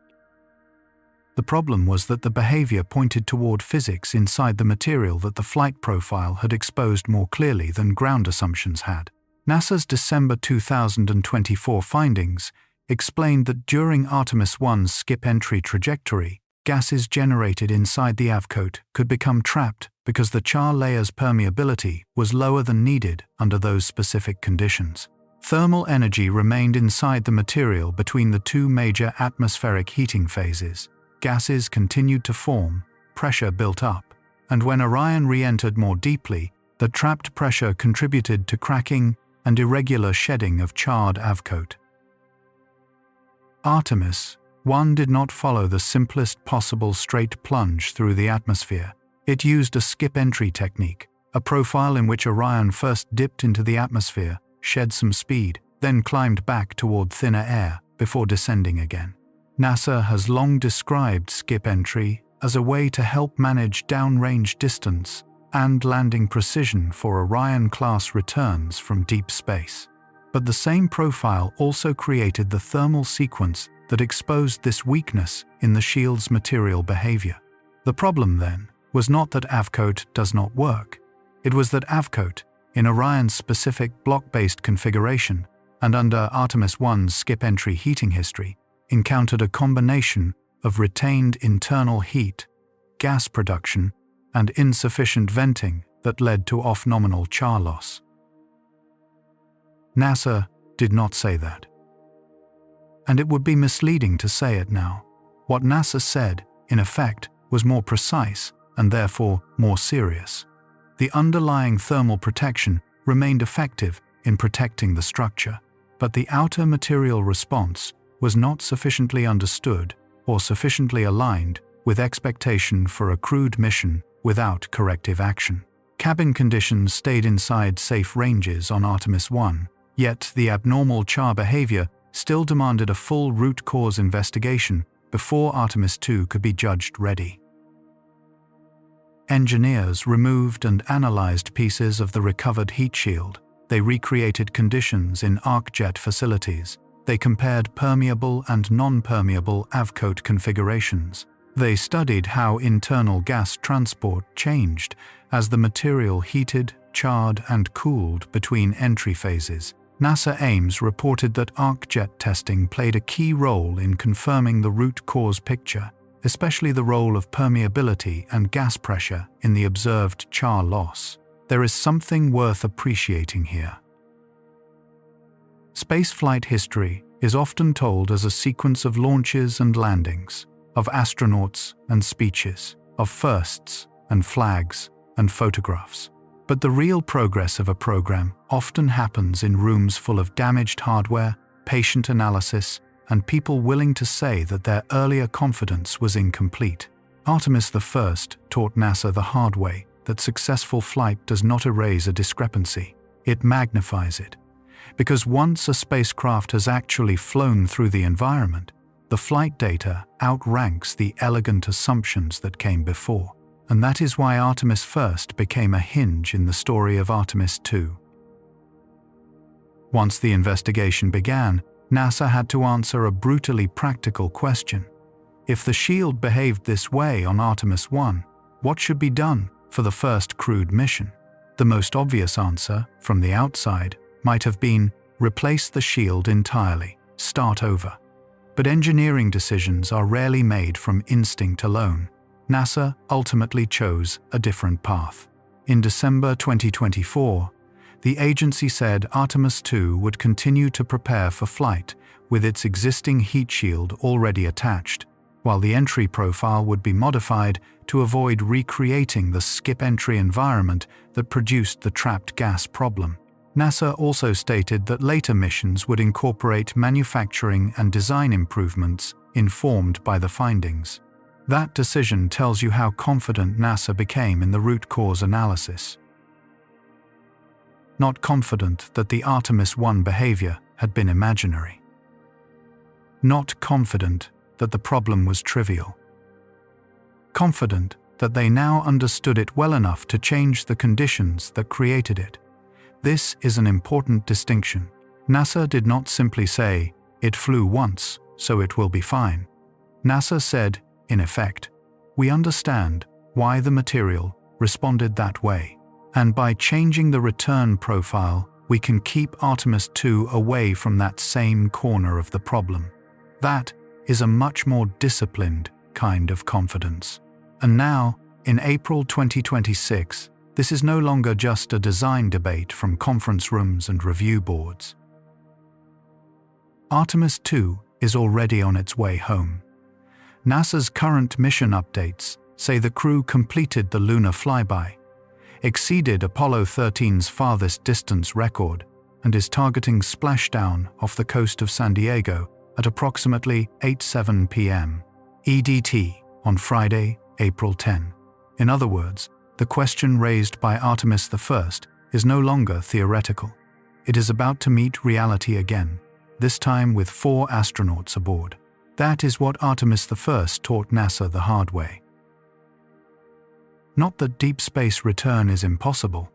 The problem was that the behavior pointed toward physics inside the material that the flight profile had exposed more clearly than ground assumptions had. NASA's December 2024 findings explained that during Artemis I's skip entry trajectory, gases generated inside the avcoat could become trapped because the char layer's permeability was lower than needed under those specific conditions. Thermal energy remained inside the material between the two major atmospheric heating phases. Gases continued to form, pressure built up, and when Orion re-entered more deeply, the trapped pressure contributed to cracking and irregular shedding of charred avcoat. Artemis I did not follow the simplest possible straight plunge through the atmosphere. It used a skip-entry technique, a profile in which Orion first dipped into the atmosphere, shed some speed, then climbed back toward thinner air before descending again. NASA has long described skip entry as a way to help manage downrange distance and landing precision for Orion-class returns from deep space. But the same profile also created the thermal sequence that exposed this weakness in the shield's material behavior. The problem, then, was not that avcoat does not work. It was that avcoat, in Orion's specific block-based configuration and under Artemis I's skip-entry heating history, encountered a combination of retained internal heat, gas production, and insufficient venting that led to off-nominal char loss. NASA did not say that. And it would be misleading to say it now. What NASA said, in effect, was more precise and therefore more serious. The underlying thermal protection remained effective in protecting the structure, but the outer material response was not sufficiently understood or sufficiently aligned with expectation for a crewed mission without corrective action. Cabin conditions stayed inside safe ranges on Artemis I, yet the abnormal char behavior still demanded a full root cause investigation before Artemis II could be judged ready. Engineers removed and analyzed pieces of the recovered heat shield. They recreated conditions in arc-jet facilities. They compared permeable and non-permeable avcoat configurations. They studied how internal gas transport changed as the material heated, charred, and cooled between entry phases. NASA Ames reported that arc-jet testing played a key role in confirming the root cause picture, especially the role of permeability and gas pressure in the observed char loss. There is something worth appreciating here. Spaceflight history is often told as a sequence of launches and landings, of astronauts and speeches, of firsts and flags and photographs. But the real progress of a program often happens in rooms full of damaged hardware, patient analysis, and people willing to say that their earlier confidence was incomplete. Artemis I taught NASA the hard way that successful flight does not erase a discrepancy, it magnifies it. Because once a spacecraft has actually flown through the environment, the flight data outranks the elegant assumptions that came before. And that is why Artemis I became a hinge in the story of Artemis II. Once the investigation began, NASA had to answer a brutally practical question. If the shield behaved this way on Artemis I, what should be done for the first crewed mission? The most obvious answer, from the outside, might have been replace the shield entirely, start over. But engineering decisions are rarely made from instinct alone. NASA ultimately chose a different path. In December 2024, the agency said Artemis II would continue to prepare for flight with its existing heat shield already attached, while the entry profile would be modified to avoid recreating the skip-entry environment that produced the trapped gas problem. NASA also stated that later missions would incorporate manufacturing and design improvements informed by the findings. That decision tells you how confident NASA became in the root cause analysis. Not confident that the Artemis I behavior had been imaginary. Not confident that the problem was trivial. Confident that they now understood it well enough to change the conditions that created it. This is an important distinction. NASA did not simply say, "It flew once, so it will be fine." NASA said, in effect, "We understand why the material responded that way, and by changing the return profile, we can keep Artemis II away from that same corner of the problem." That is a much more disciplined kind of confidence. And now, in April 2026, this is no longer just a design debate from conference rooms and review boards. Artemis II is already on its way home. NASA's current mission updates say the crew completed the lunar flyby, exceeded Apollo 13's farthest distance record, and is targeting splashdown off the coast of San Diego at approximately 8:07 p.m. EDT on Friday, April 10. In other words, the question raised by Artemis I is no longer theoretical. It is about to meet reality again, this time with 4 astronauts aboard. That is what Artemis I taught NASA the hard way. Not that deep space return is impossible.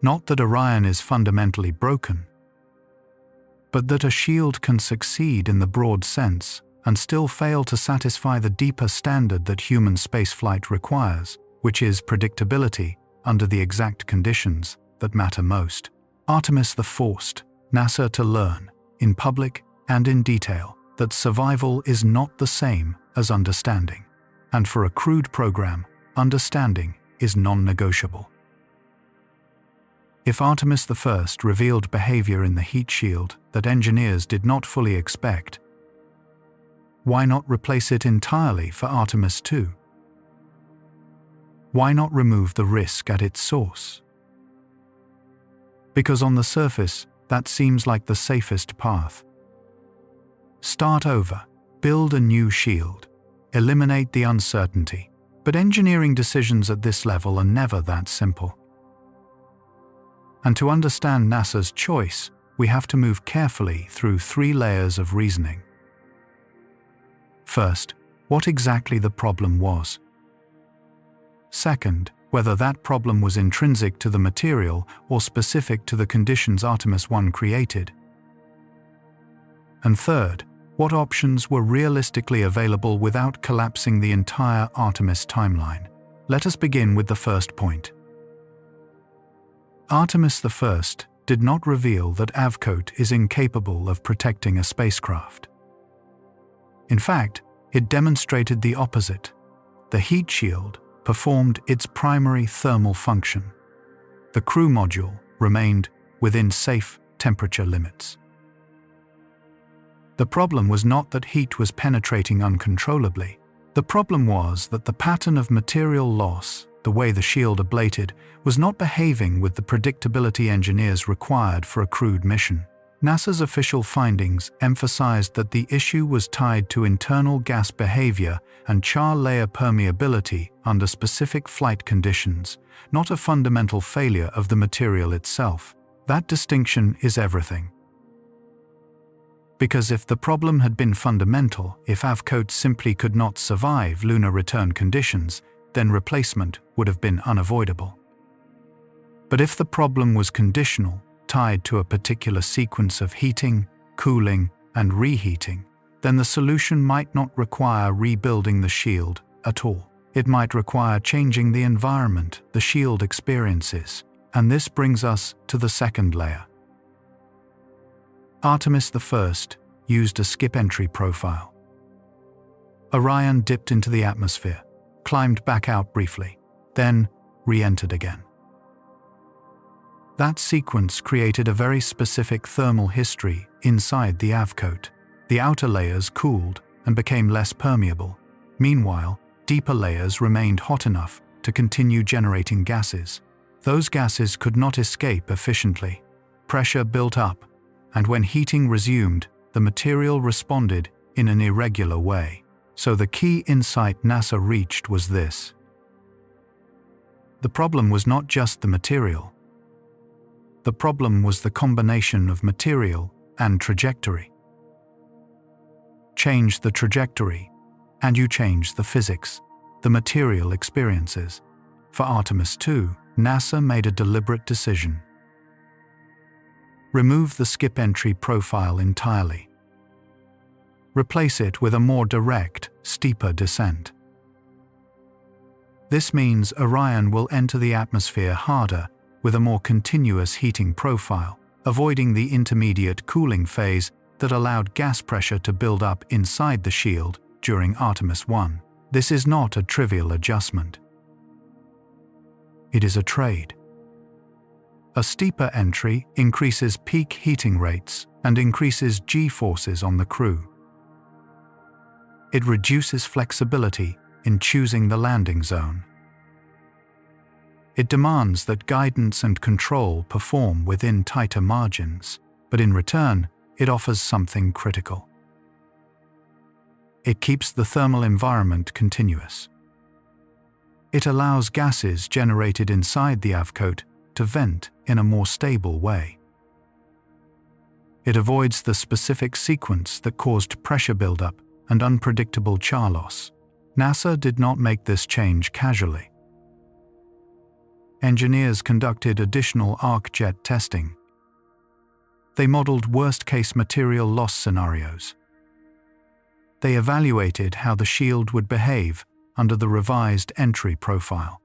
Not that Orion is fundamentally broken. But that a shield can succeed in the broad sense and still fail to satisfy the deeper standard that human spaceflight requires, which is predictability under the exact conditions that matter most. Artemis I forced NASA to learn, in public and in detail, that survival is not the same as understanding. And for a crewed program, understanding is non-negotiable. If Artemis I revealed behavior in the heat shield that engineers did not fully expect, why not replace it entirely for Artemis II? Why not remove the risk at its source? Because on the surface, that seems like the safest path. Start over, build a new shield, eliminate the uncertainty. But engineering decisions at this level are never that simple. And to understand NASA's choice, we have to move carefully through 3 layers of reasoning. First, what exactly the problem was. Second, whether that problem was intrinsic to the material or specific to the conditions Artemis I created. And third, what options were realistically available without collapsing the entire Artemis timeline. Let us begin with the first point. Artemis I did not reveal that Avcoat is incapable of protecting a spacecraft. In fact, it demonstrated the opposite. The heat shield performed its primary thermal function. The crew module remained within safe temperature limits. The problem was not that heat was penetrating uncontrollably. The problem was that the pattern of material loss, the way the shield ablated, was not behaving with the predictability engineers required for a crewed mission. NASA's official findings emphasized that the issue was tied to internal gas behavior and char layer permeability under specific flight conditions, not a fundamental failure of the material itself. That distinction is everything. Because if the problem had been fundamental, if Avcoat simply could not survive lunar return conditions, then replacement would have been unavoidable. But if the problem was conditional, tied to a particular sequence of heating, cooling, and reheating, then the solution might not require rebuilding the shield at all. It might require changing the environment the shield experiences. And this brings us to the second layer. Artemis I used a skip entry profile. Orion dipped into the atmosphere, climbed back out briefly, then re-entered again. That sequence created a very specific thermal history inside the Avcoat. The outer layers cooled and became less permeable. Meanwhile, deeper layers remained hot enough to continue generating gases. Those gases could not escape efficiently. Pressure built up, and when heating resumed, the material responded in an irregular way. So the key insight NASA reached was this. The problem was not just the material. The problem was the combination of material and trajectory. Change the trajectory, and you change the physics, the material experiences. For Artemis II, NASA made a deliberate decision. Remove the skip entry profile entirely. Replace it with a more direct, steeper descent. This means Orion will enter the atmosphere harder with a more continuous heating profile, avoiding the intermediate cooling phase that allowed gas pressure to build up inside the shield during Artemis I. This is not a trivial adjustment. It is a trade. A steeper entry increases peak heating rates and increases G-forces on the crew. It reduces flexibility in choosing the landing zone. It demands that guidance and control perform within tighter margins, but in return, it offers something critical. It keeps the thermal environment continuous. It allows gases generated inside the avcoat to vent in a more stable way. It avoids the specific sequence that caused pressure buildup and unpredictable char loss. NASA did not make this change casually. Engineers conducted additional arc jet testing. They modeled worst-case material loss scenarios. They evaluated how the shield would behave under the revised entry profile.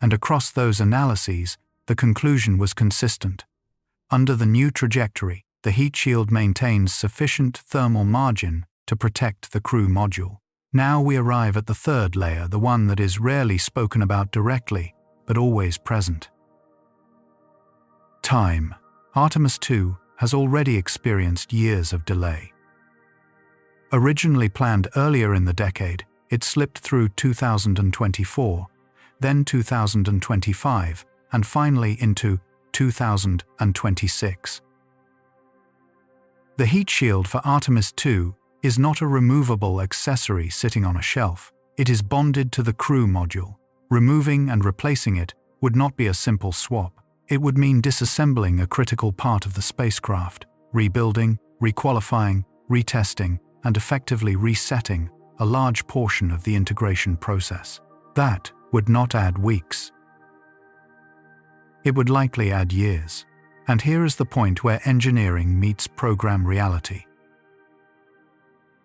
And across those analyses, the conclusion was consistent. Under the new trajectory, the heat shield maintains sufficient thermal margin to protect the crew module. Now we arrive at the third layer, the one that is rarely spoken about directly, but always present. Time. Artemis II has already experienced years of delay. Originally planned earlier in the decade, it slipped through 2024, then 2025, and finally into 2026. The heat shield for Artemis II is not a removable accessory sitting on a shelf. It is bonded to the crew module. Removing and replacing it would not be a simple swap. It would mean disassembling a critical part of the spacecraft, rebuilding, requalifying, retesting, and effectively resetting a large portion of the integration process. That would not add weeks. It would likely add years. And here is the point where engineering meets program reality.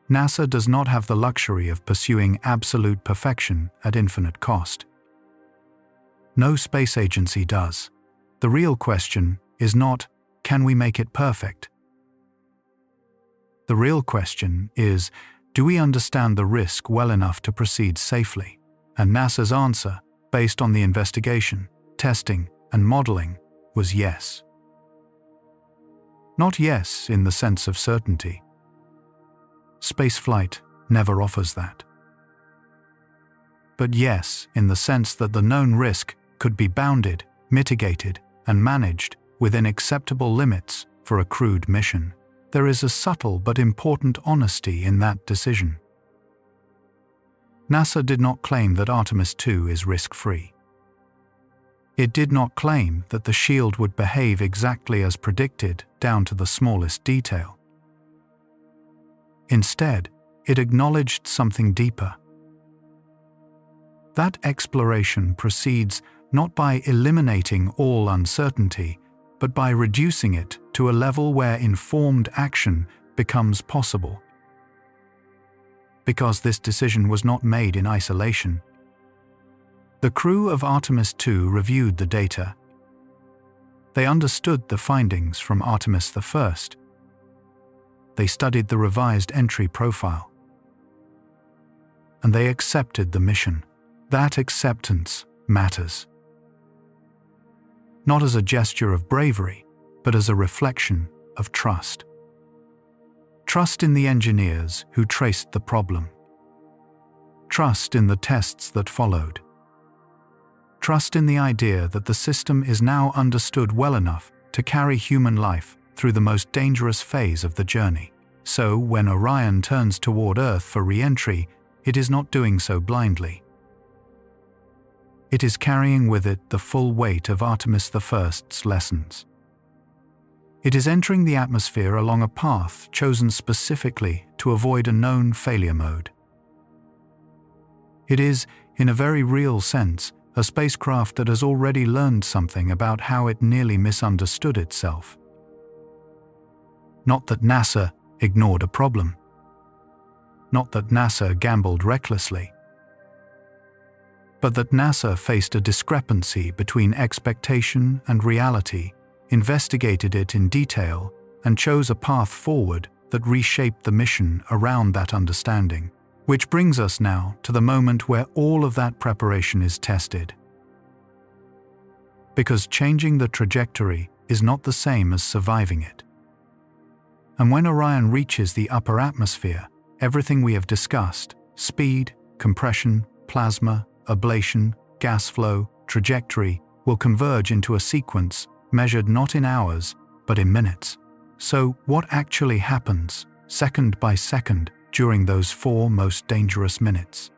NASA does not have the luxury of pursuing absolute perfection at infinite cost. No space agency does. The real question is not, can we make it perfect? The real question is, do we understand the risk well enough to proceed safely? And NASA's answer, based on the investigation, testing, and modeling, was yes. Not yes in the sense of certainty. Spaceflight never offers that. But yes in the sense that the known risk could be bounded, mitigated, and managed within acceptable limits for a crewed mission. There is a subtle but important honesty in that decision. NASA did not claim that Artemis II is risk-free. It did not claim that the shield would behave exactly as predicted down to the smallest detail. Instead, it acknowledged something deeper. That exploration proceeds not by eliminating all uncertainty, but by reducing it to a level where informed action becomes possible. Because this decision was not made in isolation. The crew of Artemis II reviewed the data. They understood the findings from Artemis I. They studied the revised entry profile. And they accepted the mission. That acceptance matters. Not as a gesture of bravery, but as a reflection of trust. Trust in the engineers who traced the problem. Trust in the tests that followed. Trust in the idea that the system is now understood well enough to carry human life through the most dangerous phase of the journey. So, when Orion turns toward Earth for re-entry, it is not doing so blindly. It is carrying with it the full weight of Artemis I's lessons. It is entering the atmosphere along a path chosen specifically to avoid a known failure mode. It is, in a very real sense, a spacecraft that has already learned something about how it nearly misunderstood itself. Not that NASA ignored a problem. Not that NASA gambled recklessly. But that NASA faced a discrepancy between expectation and reality, investigated it in detail, and chose a path forward that reshaped the mission around that understanding. Which brings us now to the moment where all of that preparation is tested. Because changing the trajectory is not the same as surviving it. And when Orion reaches the upper atmosphere, everything we have discussed, speed, compression, plasma, ablation, gas flow, trajectory, will converge into a sequence measured not in hours, but in minutes. So what actually happens, second by second, during those 4 most dangerous minutes?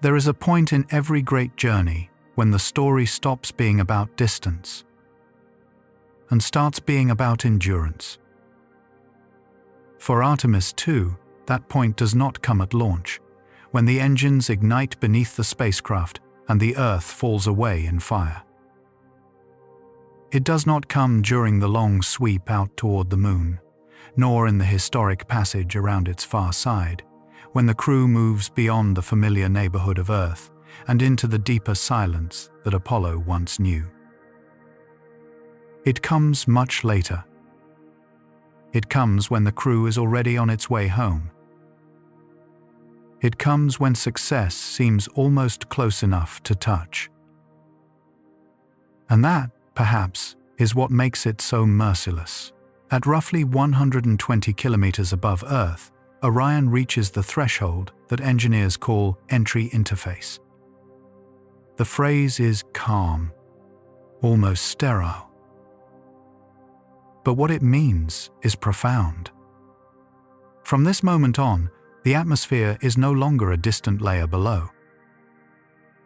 There is a point in every great journey when the story stops being about distance and starts being about endurance. For Artemis II, that point does not come at launch, when the engines ignite beneath the spacecraft and the Earth falls away in fire. It does not come during the long sweep out toward the Moon, nor in the historic passage around its far side, when the crew moves beyond the familiar neighborhood of Earth and into the deeper silence that Apollo once knew. It comes much later. It comes when the crew is already on its way home. It comes when success seems almost close enough to touch. And that, perhaps, is what makes it so merciless. At roughly 120 kilometers above Earth, Orion reaches the threshold that engineers call entry interface. The phrase is calm, almost sterile. But what it means is profound. From this moment on, the atmosphere is no longer a distant layer below.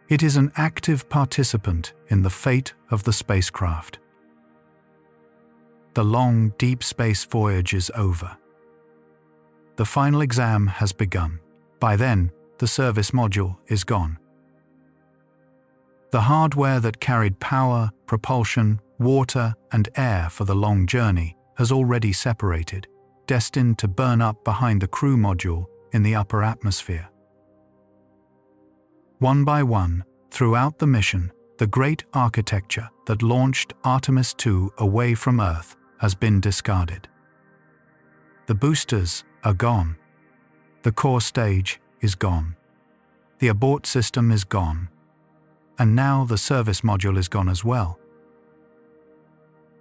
It is an active participant in the fate of the spacecraft. The long, deep space voyage is over. The final exam has begun. By then, the service module is gone. The hardware that carried power, propulsion, water, and air for the long journey has already separated, destined to burn up behind the crew module in the upper atmosphere. One by one, throughout the mission, the great architecture that launched Artemis II away from Earth has been discarded. The boosters are gone. The core stage is gone. The abort system is gone. And now the service module is gone as well.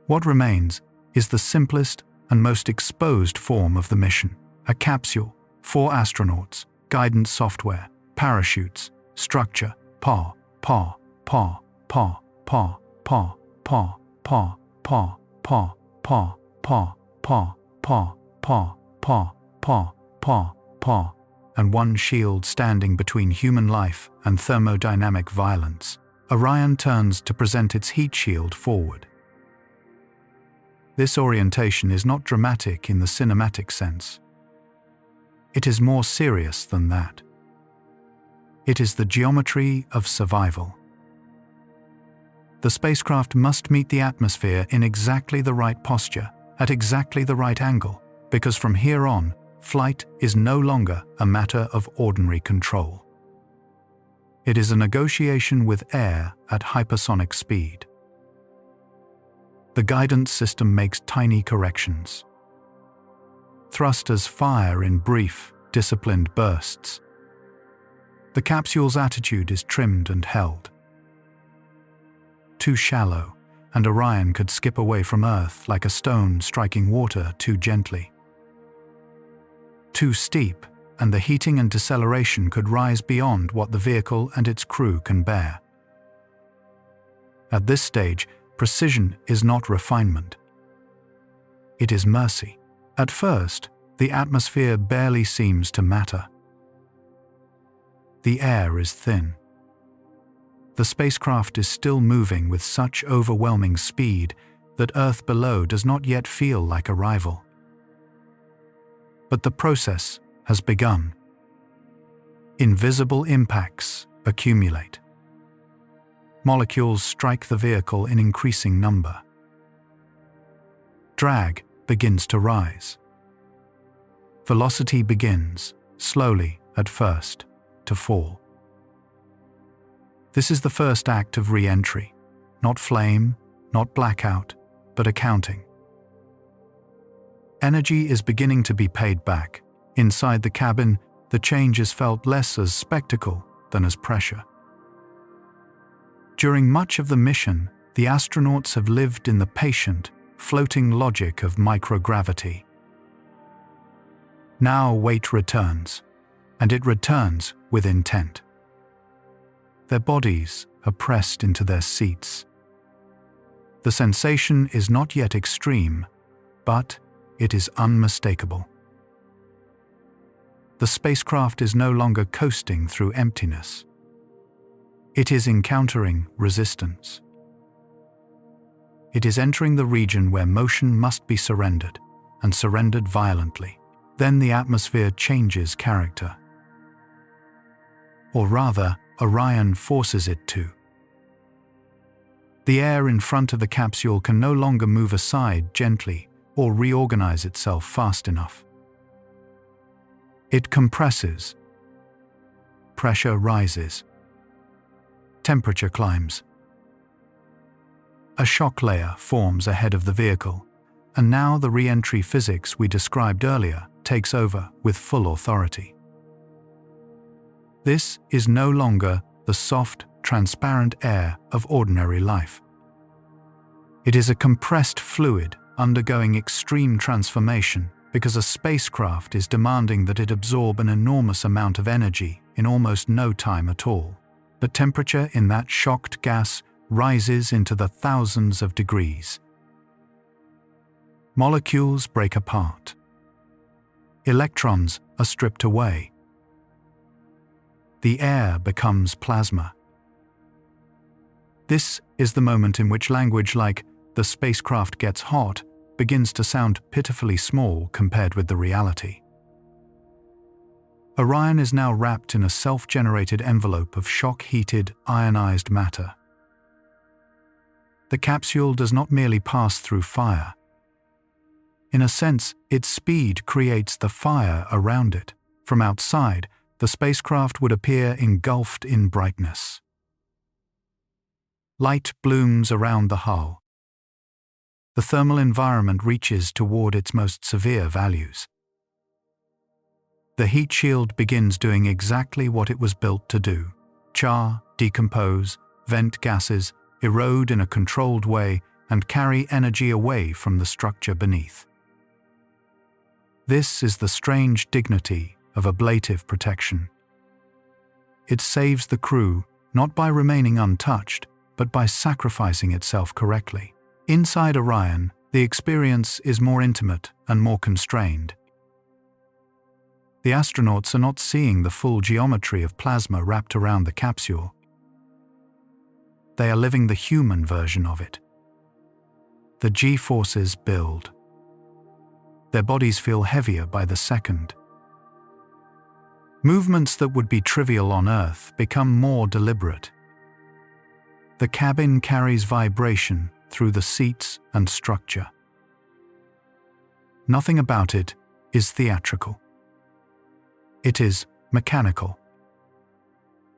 What remains is the simplest and most exposed form of the mission: a capsule, 4 astronauts, guidance software, parachutes, structure, pa, pa, pa, pa, pa, pa, pa, pa, pa, pa, pa, pa, pa, pa, pa, pa, pa, pa, pa, and one shield standing between human life and thermodynamic violence. Orion turns to present its heat shield forward. This orientation is not dramatic in the cinematic sense. It is more serious than that. It is the geometry of survival. The spacecraft must meet the atmosphere in exactly the right posture, at exactly the right angle, because from here on, flight is no longer a matter of ordinary control. It is a negotiation with air at hypersonic speed. The guidance system makes tiny corrections. Thrusters fire in brief, disciplined bursts. The capsule's attitude is trimmed and held. Too shallow, and Orion could skip away from Earth like a stone striking water too gently. Too steep, and the heating and deceleration could rise beyond what the vehicle and its crew can bear. At this stage, precision is not refinement. It is mercy. At first, the atmosphere barely seems to matter. The air is thin. The spacecraft is still moving with such overwhelming speed that Earth below does not yet feel like a rival. But the process has begun. Invisible impacts accumulate. Molecules strike the vehicle in increasing number. Drag begins to rise. Velocity begins, slowly at first, to fall. This is the first act of re-entry, not flame, not blackout, but accounting. Energy is beginning to be paid back. Inside the cabin, the change is felt less as spectacle than as pressure. During much of the mission, the astronauts have lived in the patient, floating logic of microgravity. Now weight returns, and it returns with intent. Their bodies are pressed into their seats. The sensation is not yet extreme, but it is unmistakable. The spacecraft is no longer coasting through emptiness. It is encountering resistance. It is entering the region where motion must be surrendered, and surrendered violently. Then the atmosphere changes character. Or rather, Orion forces it to. The air in front of the capsule can no longer move aside gently or reorganize itself fast enough. It compresses. Pressure rises. Temperature climbs. A shock layer forms ahead of the vehicle, and now the re-entry physics we described earlier takes over with full authority. This is no longer the soft, transparent air of ordinary life. It is a compressed fluid undergoing extreme transformation because a spacecraft is demanding that it absorb an enormous amount of energy in almost no time at all. The temperature in that shocked gas rises into the thousands of degrees. Molecules break apart. Electrons are stripped away. The air becomes plasma. This is the moment in which language like "the spacecraft gets hot" begins to sound pitifully small compared with the reality. Orion is now wrapped in a self-generated envelope of shock-heated, ionized matter. The capsule does not merely pass through fire. In a sense, its speed creates the fire around it. From outside, the spacecraft would appear engulfed in brightness. Light blooms around the hull. The thermal environment reaches toward its most severe values. The heat shield begins doing exactly what it was built to do: char, decompose, vent gases, erode in a controlled way, and carry energy away from the structure beneath. This is the strange dignity of ablative protection. It saves the crew not by remaining untouched, but by sacrificing itself correctly. Inside Orion, the experience is more intimate and more constrained. The astronauts are not seeing the full geometry of plasma wrapped around the capsule. They are living the human version of it. The G-forces build. Their bodies feel heavier by the second. Movements that would be trivial on Earth become more deliberate. The cabin carries vibration through the seats and structure. Nothing about it is theatrical. It is mechanical,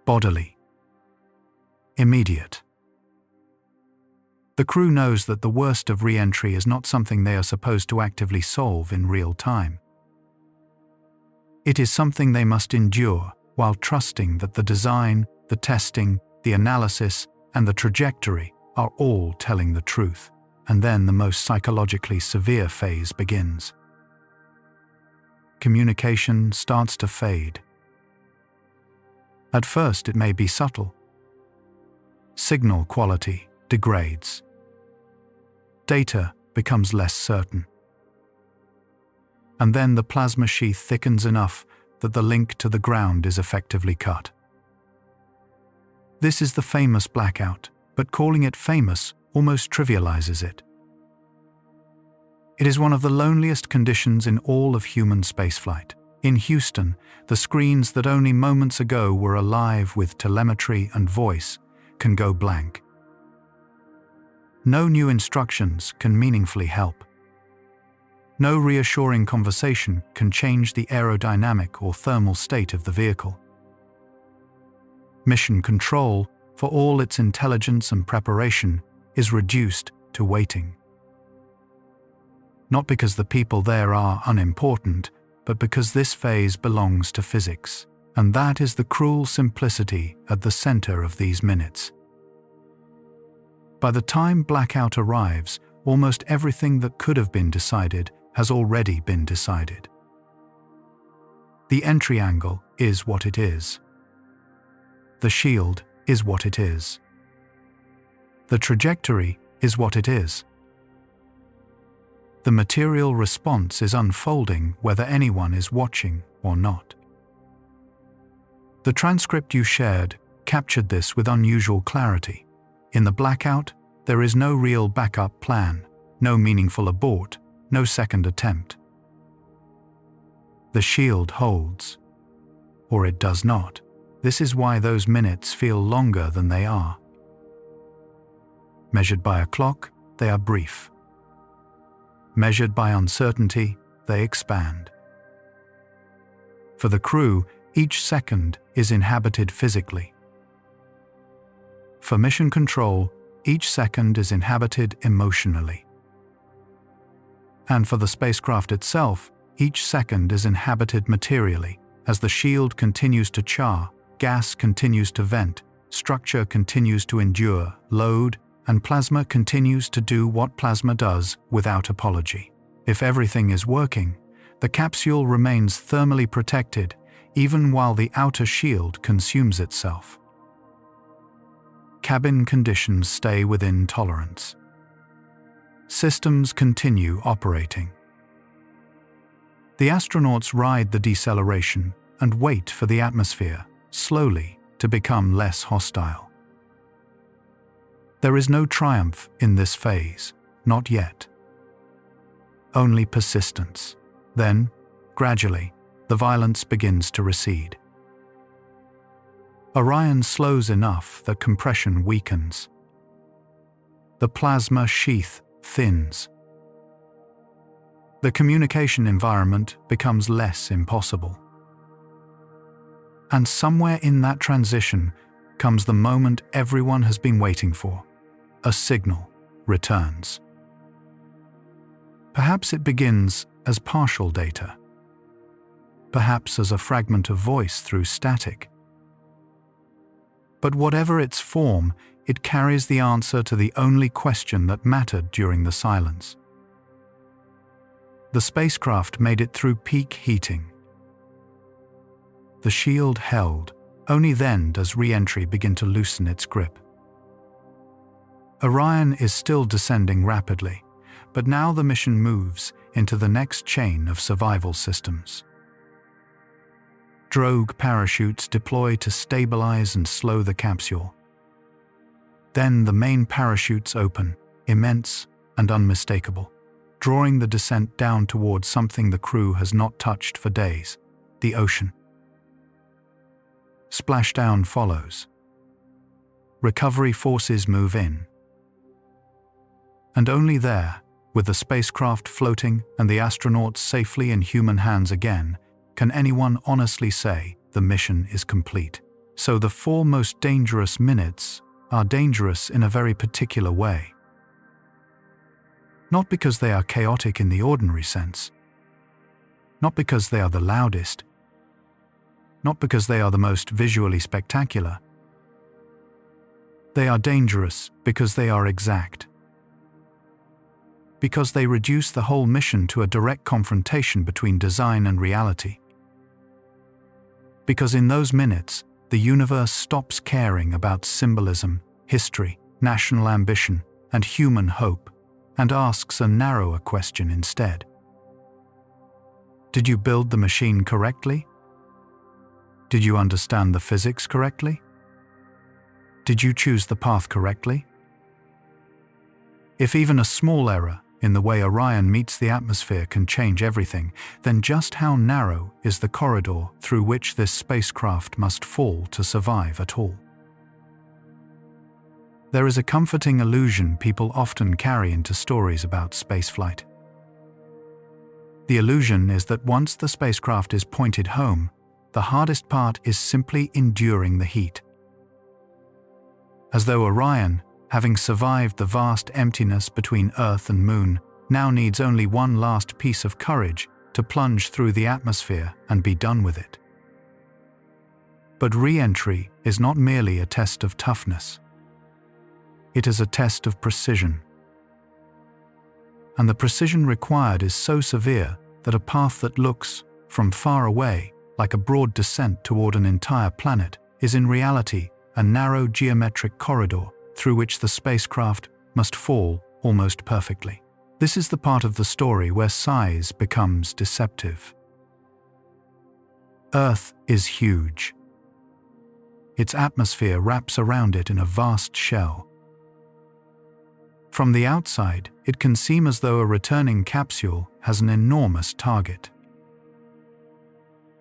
bodily, immediate. The crew knows that the worst of re-entry is not something they are supposed to actively solve in real time. It is something they must endure while trusting that the design, the testing, the analysis, and the trajectory are all telling the truth. And then the most psychologically severe phase begins. Communication starts to fade. At first, it may be subtle. Signal quality degrades. Data becomes less certain. And then the plasma sheath thickens enough that the link to the ground is effectively cut. This is the famous blackout, but calling it famous almost trivializes it. It is one of the loneliest conditions in all of human spaceflight. In Houston, the screens that only moments ago were alive with telemetry and voice can go blank. No new instructions can meaningfully help. No reassuring conversation can change the aerodynamic or thermal state of the vehicle. Mission control, for all its intelligence and preparation, is reduced to waiting. Not because the people there are unimportant, but because this phase belongs to physics. And that is the cruel simplicity at the center of these minutes. By the time blackout arrives, almost everything that could have been decided has already been decided. The entry angle is what it is. The shield is what it is. The trajectory is what it is. The material response is unfolding whether anyone is watching or not. The transcript you shared captured this with unusual clarity. In the blackout, there is no real backup plan, no meaningful abort, no second attempt. The shield holds, or it does not. This is why those minutes feel longer than they are. Measured by a clock, they are brief. Measured by uncertainty, they expand. For the crew, each second is inhabited physically. For mission control, each second is inhabited emotionally. And for the spacecraft itself, each second is inhabited materially. As the shield continues to char, gas continues to vent, structure continues to endure, load, and plasma continues to do what plasma does without apology. If everything is working, the capsule remains thermally protected even while the outer shield consumes itself. Cabin conditions stay within tolerance. Systems continue operating. The astronauts ride the deceleration and wait for the atmosphere, slowly, to become less hostile. There is no triumph in this phase, not yet. Only persistence. Then, gradually, the violence begins to recede. Orion slows enough that compression weakens. The plasma sheath thins. The communication environment becomes less impossible. And somewhere in that transition comes the moment everyone has been waiting for. A signal returns. Perhaps it begins as partial data. Perhaps as a fragment of voice through static. But whatever its form, it carries the answer to the only question that mattered during the silence. The spacecraft made it through peak heating. The shield held. Only then does re-entry begin to loosen its grip. Orion is still descending rapidly, but now the mission moves into the next chain of survival systems. Drogue parachutes deploy to stabilize and slow the capsule. Then the main parachutes open, immense and unmistakable, drawing the descent down towards something the crew has not touched for days, the ocean. Splashdown follows. Recovery forces move in. And only there, with the spacecraft floating and the astronauts safely in human hands again, can anyone honestly say the mission is complete. So the 4 most dangerous minutes are dangerous in a very particular way. Not because they are chaotic in the ordinary sense. Not because they are the loudest. Not because they are the most visually spectacular. They are dangerous because they are exact. Because they reduce the whole mission to a direct confrontation between design and reality. Because in those minutes, the universe stops caring about symbolism, history, national ambition, and human hope, and asks a narrower question instead. Did you build the machine correctly? Did you understand the physics correctly? Did you choose the path correctly? If even a small error in the way Orion meets the atmosphere can change everything, then just how narrow is the corridor through which this spacecraft must fall to survive at all? There is a comforting illusion people often carry into stories about spaceflight. The illusion is that once the spacecraft is pointed home, the hardest part is simply enduring the heat. As though Orion, having survived the vast emptiness between Earth and Moon, now needs only one last piece of courage to plunge through the atmosphere and be done with it. But re-entry is not merely a test of toughness. It is a test of precision. And the precision required is so severe that a path that looks, from far away, like a broad descent toward an entire planet, is in reality a narrow geometric corridor through which the spacecraft must fall almost perfectly. This is the part of the story where size becomes deceptive. Earth is huge. Its atmosphere wraps around it in a vast shell. From the outside, it can seem as though a returning capsule has an enormous target.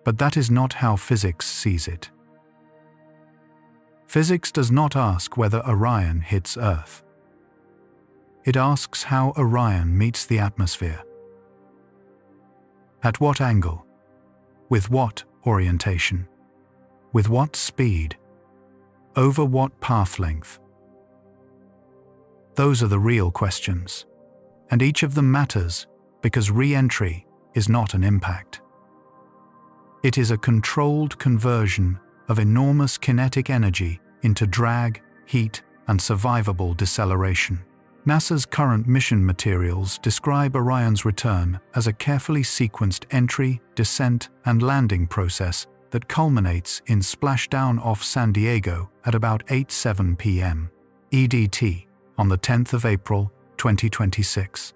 But that is not how physics sees it. Physics does not ask whether Orion hits Earth. It asks how Orion meets the atmosphere. At what angle? With what orientation? With what speed? Over what path length? Those are the real questions, and each of them matters because re-entry is not an impact. It is a controlled conversion of enormous kinetic energy into drag, heat, and survivable deceleration. NASA's current mission materials describe Orion's return as a carefully sequenced entry, descent, and landing process that culminates in splashdown off San Diego at about 8:07 p.m. EDT on the 10th of April, 2026,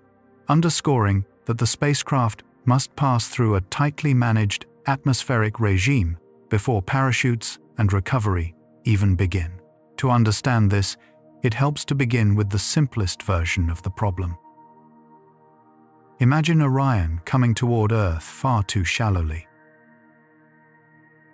underscoring that the spacecraft must pass through a tightly managed atmospheric regime before parachutes and recovery even begin. To understand this, it helps to begin with the simplest version of the problem. Imagine Orion coming toward Earth far too shallowly.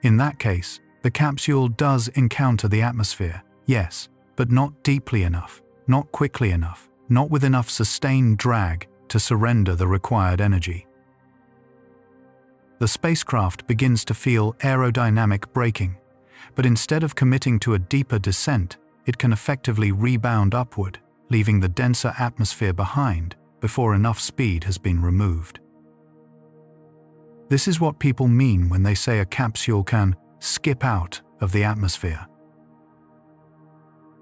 In that case, the capsule does encounter the atmosphere, yes, but not deeply enough, not quickly enough, not with enough sustained drag to surrender the required energy. The spacecraft begins to feel aerodynamic braking, but instead of committing to a deeper descent, it can effectively rebound upward, leaving the denser atmosphere behind before enough speed has been removed. This is what people mean when they say a capsule can skip out of the atmosphere.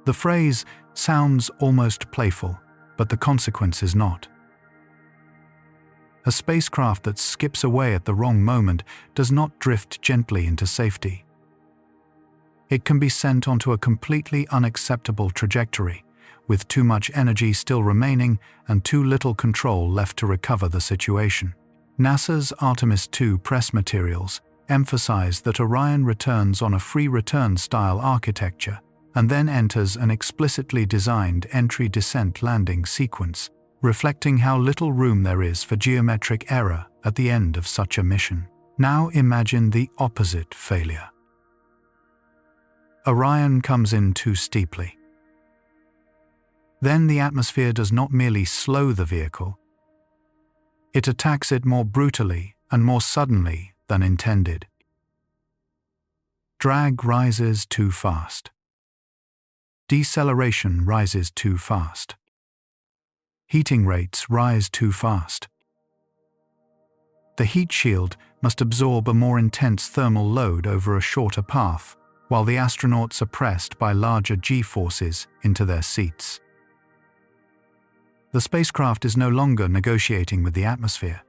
The phrase sounds almost playful, but the consequence is not. A spacecraft that skips away at the wrong moment does not drift gently into safety. It can be sent onto a completely unacceptable trajectory, with too much energy still remaining and too little control left to recover the situation. NASA's Artemis II press materials emphasize that Orion returns on a free return style architecture and then enters an explicitly designed entry-descent landing sequence, reflecting how little room there is for geometric error at the end of such a mission. Now imagine the opposite failure. Orion comes in too steeply. Then the atmosphere does not merely slow the vehicle, it attacks it more brutally and more suddenly than intended. Drag rises too fast. Deceleration rises too fast. Heating rates rise too fast. The heat shield must absorb a more intense thermal load over a shorter path, while the astronauts are pressed by larger G-forces into their seats. The spacecraft is no longer negotiating with the atmosphere.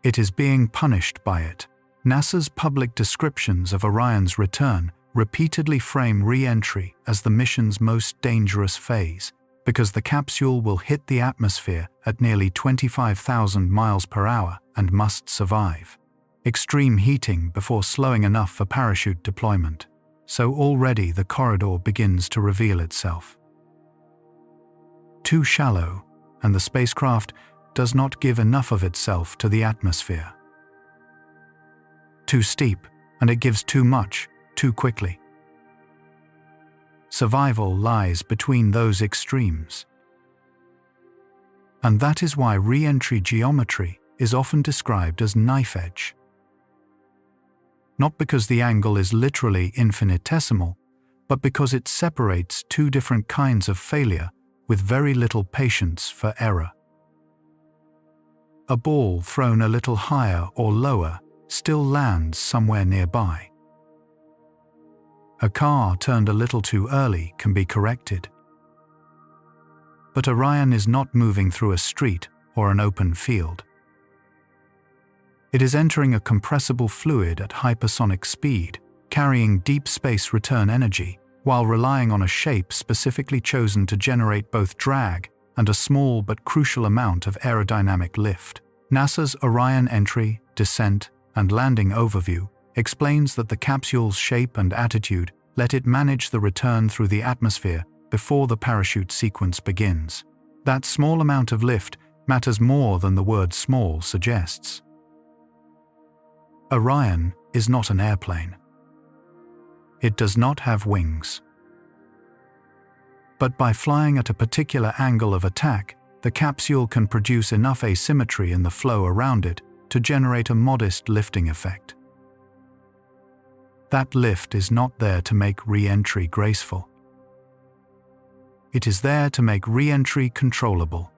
It is being punished by it. NASA's public descriptions of Orion's return repeatedly frame re-entry as the mission's most dangerous phase, because the capsule will hit the atmosphere at nearly 25,000 miles per hour and must survive. Extreme heating before slowing enough for parachute deployment. So already the corridor begins to reveal itself. Too shallow, and the spacecraft does not give enough of itself to the atmosphere. Too steep, and it gives too much, too quickly. Survival lies between those extremes. And that is why re-entry geometry is often described as knife edge. Not because the angle is literally infinitesimal, but because it separates two different kinds of failure with very little patience for error. A ball thrown a little higher or lower still lands somewhere nearby. A car turned a little too early can be corrected. But Orion is not moving through a street or an open field. It is entering a compressible fluid at hypersonic speed, carrying deep space return energy, while relying on a shape specifically chosen to generate both drag and a small but crucial amount of aerodynamic lift. NASA's Orion entry, descent, and landing overview explains that the capsule's shape and attitude let it manage the return through the atmosphere before the parachute sequence begins. That small amount of lift matters more than the word small suggests. Orion is not an airplane. It does not have wings. But by flying at a particular angle of attack, the capsule can produce enough asymmetry in the flow around it to generate a modest lifting effect. That lift is not there to make re-entry graceful. It is there to make re-entry controllable.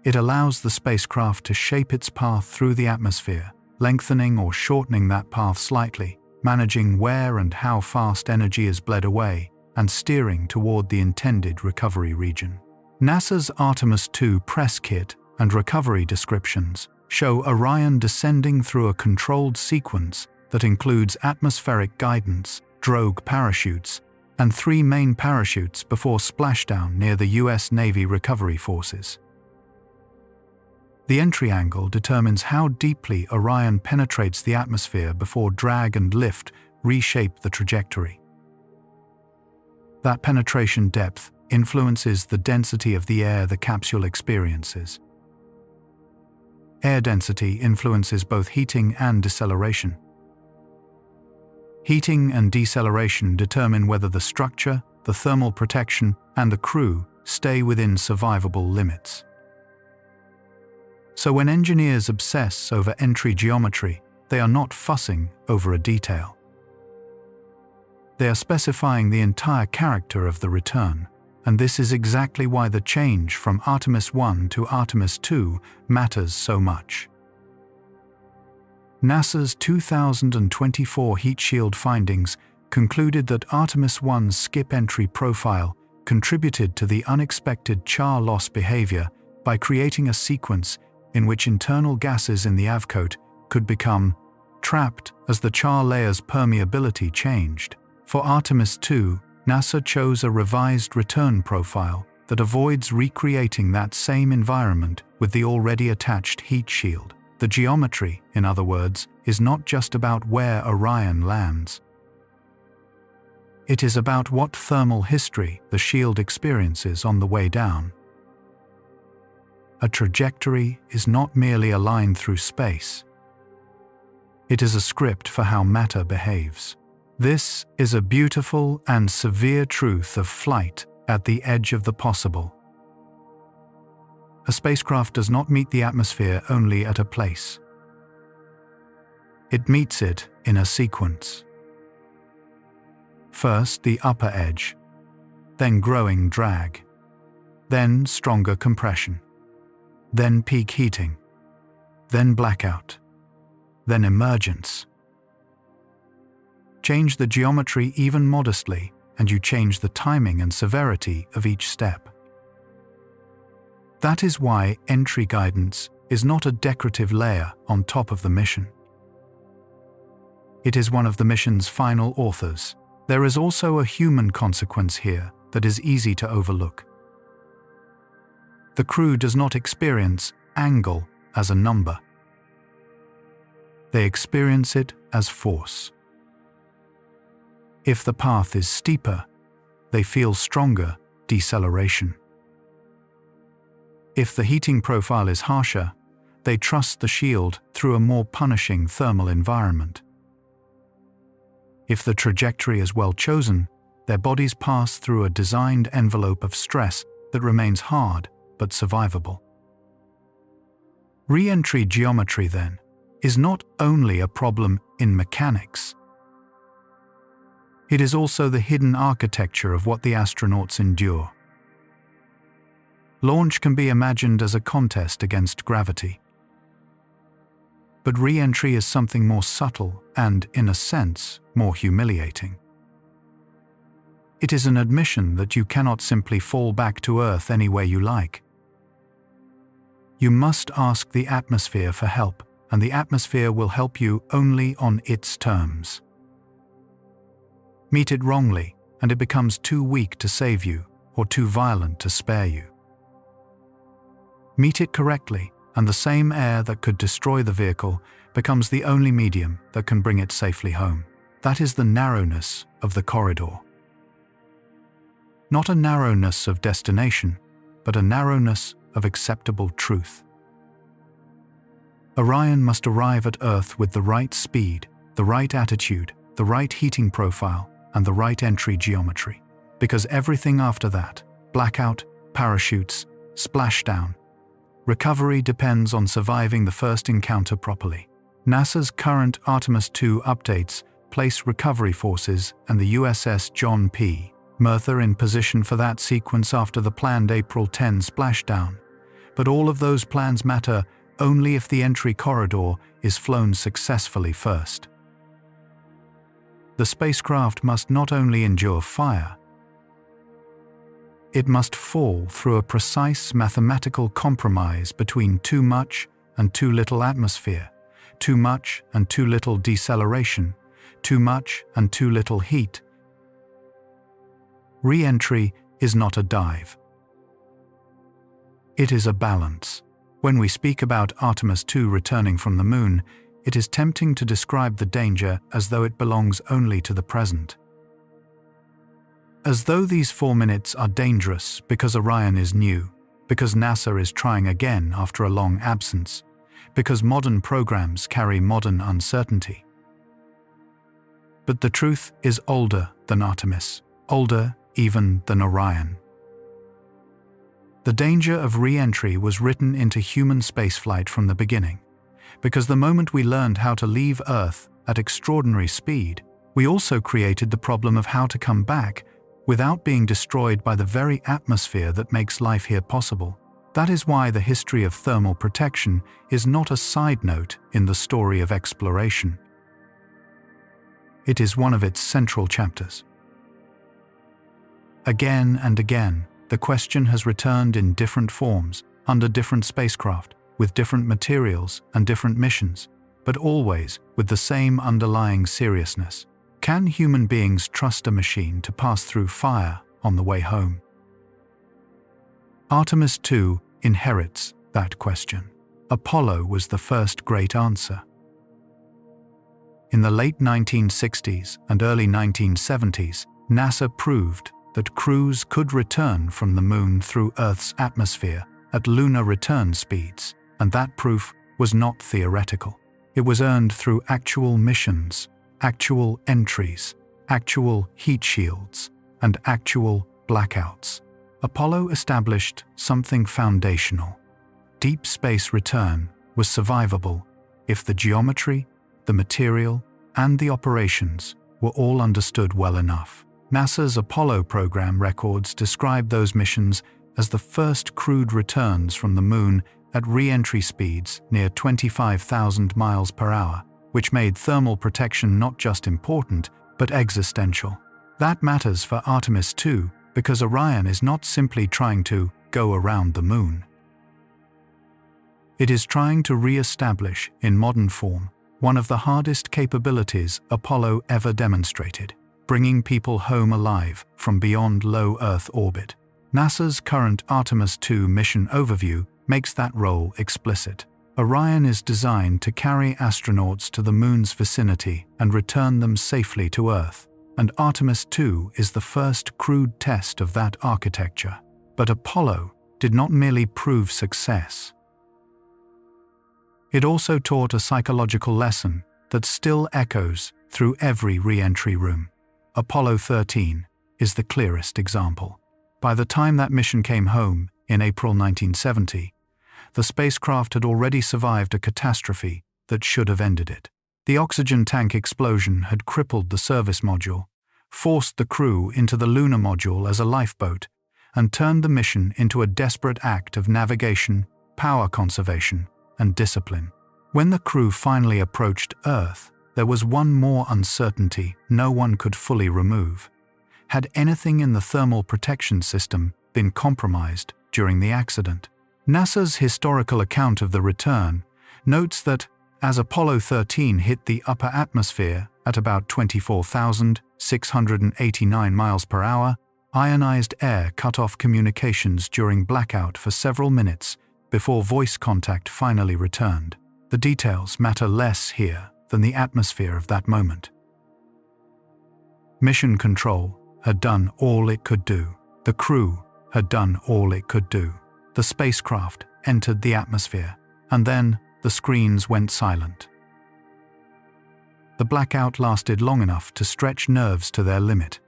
It allows the spacecraft to shape its path through the atmosphere, lengthening or shortening that path slightly, managing where and how fast energy is bled away, and steering toward the intended recovery region. NASA's Artemis II press kit and recovery descriptions show Orion descending through a controlled sequence that includes atmospheric guidance, drogue parachutes, and 3 main parachutes before splashdown near the US Navy recovery forces. The entry angle determines how deeply Orion penetrates the atmosphere before drag and lift reshape the trajectory. That penetration depth influences the density of the air the capsule experiences. Air density influences both heating and deceleration. Heating and deceleration determine whether the structure, the thermal protection, and the crew stay within survivable limits. So when engineers obsess over entry geometry, they are not fussing over a detail. They are specifying the entire character of the return, and this is exactly why the change from Artemis I to Artemis II matters so much. NASA's 2024 heat shield findings concluded that Artemis I's skip entry profile contributed to the unexpected char loss behavior by creating a sequence in which internal gases in the avcoat could become trapped as the char layer's permeability changed. For Artemis II, NASA chose a revised return profile that avoids recreating that same environment with the already attached heat shield. The geometry, in other words, is not just about where Orion lands. It is about what thermal history the shield experiences on the way down. A trajectory is not merely a line through space. It is a script for how matter behaves. This is a beautiful and severe truth of flight at the edge of the possible. A spacecraft does not meet the atmosphere only at a place. It meets it in a sequence. First the upper edge, then growing drag, then stronger compression, then peak heating, then blackout, then emergence. Change the geometry even modestly, and you change the timing and severity of each step. That is why entry guidance is not a decorative layer on top of the mission. It is one of the mission's final authors. There is also a human consequence here that is easy to overlook. The crew does not experience angle as a number. They experience it as force. If the path is steeper, they feel stronger deceleration. If the heating profile is harsher, they trust the shield through a more punishing thermal environment. If the trajectory is well chosen, their bodies pass through a designed envelope of stress that remains hard but survivable. Re-entry geometry, then, is not only a problem in mechanics. It is also the hidden architecture of what the astronauts endure. Launch can be imagined as a contest against gravity. But re-entry is something more subtle and, in a sense, more humiliating. It is an admission that you cannot simply fall back to Earth any way you like. You must ask the atmosphere for help, and the atmosphere will help you only on its terms. Meet it wrongly, and it becomes too weak to save you, or too violent to spare you. Meet it correctly, and the same air that could destroy the vehicle becomes the only medium that can bring it safely home. That is the narrowness of the corridor. Not a narrowness of destination, but a narrowness of acceptable truth. Orion must arrive at Earth with the right speed, the right attitude, the right heating profile, and the right entry geometry. Because everything after that, blackout, parachutes, splashdown, recovery depends on surviving the first encounter properly. NASA's current Artemis II updates place recovery forces and the USS John P. Murtha in position for that sequence after the planned April 10 splashdown. But all of those plans matter only if the entry corridor is flown successfully first. The spacecraft must not only endure fire, it must fall through a precise mathematical compromise between too much and too little atmosphere, too much and too little deceleration, too much and too little heat. Re-entry is not a dive. It is a balance. When we speak about Artemis II returning from the Moon, it is tempting to describe the danger as though it belongs only to the present. As though these 4 minutes are dangerous because Orion is new, because NASA is trying again after a long absence, because modern programs carry modern uncertainty. But the truth is older than Artemis, older even than Orion. The danger of re-entry was written into human spaceflight from the beginning, because the moment we learned how to leave Earth at extraordinary speed, we also created the problem of how to come back without being destroyed by the very atmosphere that makes life here possible. That is why the history of thermal protection is not a side note in the story of exploration. It is one of its central chapters. Again and again, the question has returned in different forms, under different spacecraft, with different materials and different missions, but always with the same underlying seriousness. Can human beings trust a machine to pass through fire on the way home? Artemis II inherits that question. Apollo was the first great answer. In the late 1960s and early 1970s, NASA proved that crews could return from the Moon through Earth's atmosphere at lunar return speeds, and that proof was not theoretical. It was earned through actual missions, actual entries, actual heat shields, and actual blackouts. Apollo established something foundational. Deep space return was survivable if the geometry, the material, and the operations were all understood well enough. NASA's Apollo program records describe those missions as the first crewed returns from the Moon at re-entry speeds near 25,000 miles per hour, which made thermal protection not just important, but existential. That matters for Artemis II because Orion is not simply trying to go around the Moon. It is trying to re-establish, in modern form, one of the hardest capabilities Apollo ever demonstrated, bringing people home alive from beyond low Earth orbit. NASA's current Artemis II mission overview makes that role explicit. Orion is designed to carry astronauts to the Moon's vicinity and return them safely to Earth, and Artemis II is the first crewed test of that architecture. But Apollo did not merely prove success. It also taught a psychological lesson that still echoes through every re-entry room. Apollo 13 is the clearest example. By the time that mission came home in April 1970, the spacecraft had already survived a catastrophe that should have ended it. The oxygen tank explosion had crippled the service module, forced the crew into the lunar module as a lifeboat, and turned the mission into a desperate act of navigation, power conservation, and discipline. When the crew finally approached Earth, there was one more uncertainty no one could fully remove. Had anything in the thermal protection system been compromised during the accident? NASA's historical account of the return notes that as Apollo 13 hit the upper atmosphere at about 24,689 miles per hour, ionized air cut off communications during blackout for several minutes before voice contact finally returned. The details matter less here than the atmosphere of that moment. Mission Control had done all it could do. The crew had done all it could do. The spacecraft entered the atmosphere, and then the screens went silent. The blackout lasted long enough to stretch nerves to their limit.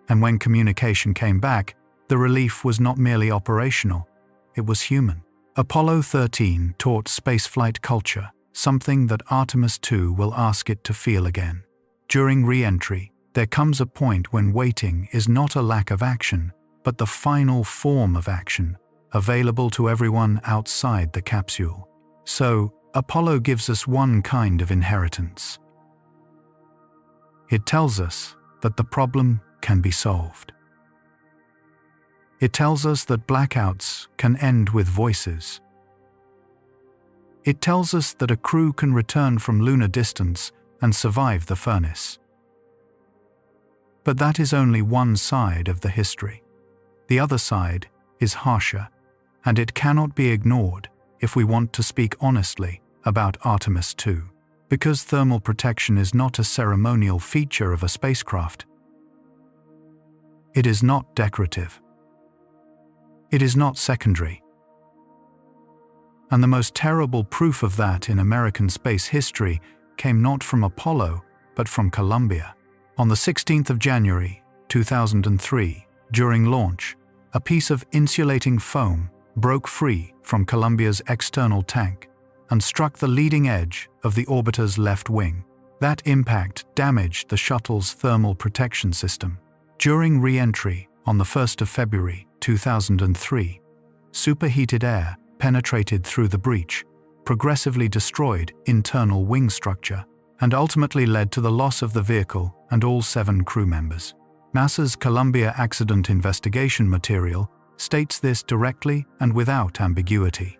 And when communication came back, the relief was not merely operational, it was human. Apollo 13 taught spaceflight culture, something that Artemis II will ask it to feel again. During re-entry, there comes a point when waiting is not a lack of action, but the final form of action, available to everyone outside the capsule. So, Apollo gives us one kind of inheritance. It tells us that the problem can be solved. It tells us that blackouts can end with voices. It tells us that a crew can return from lunar distance and survive the furnace. But that is only one side of the history. The other side is harsher, and it cannot be ignored if we want to speak honestly about Artemis II. Because thermal protection is not a ceremonial feature of a spacecraft. It is not decorative. It is not secondary. And the most terrible proof of that in American space history came not from Apollo, but from Columbia. On the 16th of January, 2003, during launch, a piece of insulating foam broke free from Columbia's external tank and struck the leading edge of the orbiter's left wing. That impact damaged the shuttle's thermal protection system. During re-entry on the 1st of February 2003, superheated air penetrated through the breach, progressively destroyed internal wing structure, and ultimately led to the loss of the vehicle and all 7 crew members. NASA's Columbia Accident Investigation material states this directly and without ambiguity.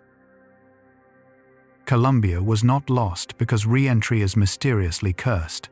Columbia was not lost because re-entry is mysteriously cursed.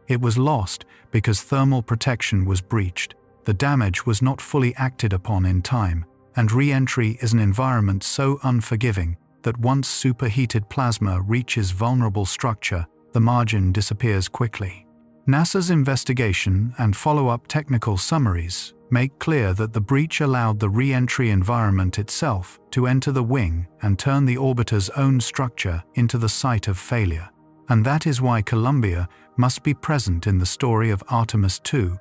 It was lost because thermal protection was breached, the damage was not fully acted upon in time, and re-entry is an environment so unforgiving that once superheated plasma reaches vulnerable structure, the margin disappears quickly. NASA's investigation and follow-up technical summaries make clear that the breach allowed the re-entry environment itself to enter the wing and turn the orbiter's own structure into the site of failure. And that is why Columbia must be present in the story of Artemis II,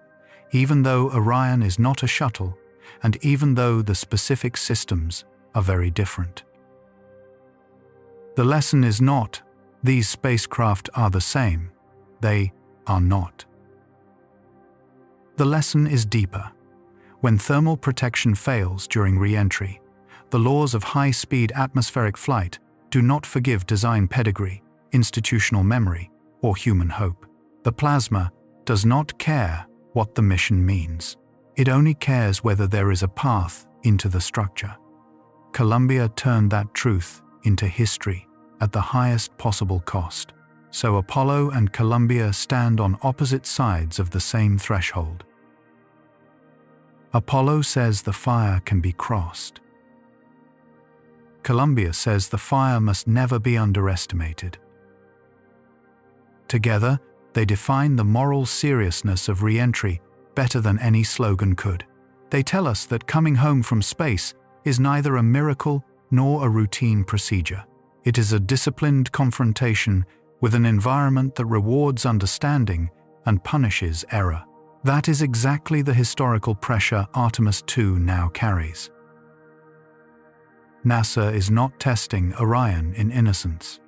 even though Orion is not a shuttle, and even though the specific systems are very different. The lesson is not, these spacecraft are the same. They are not. The lesson is deeper. When thermal protection fails during re-entry, the laws of high-speed atmospheric flight do not forgive design pedigree, institutional memory, or human hope. The plasma does not care what the mission means. It only cares whether there is a path into the structure. Columbia turned that truth into history at the highest possible cost. So Apollo and Columbia stand on opposite sides of the same threshold. Apollo says the fire can be crossed. Columbia says the fire must never be underestimated. Together, they define the moral seriousness of re-entry better than any slogan could. They tell us that coming home from space is neither a miracle nor a routine procedure. It is a disciplined confrontation with an environment that rewards understanding and punishes error. That is exactly the historical pressure Artemis II now carries. NASA is not testing Orion in innocence.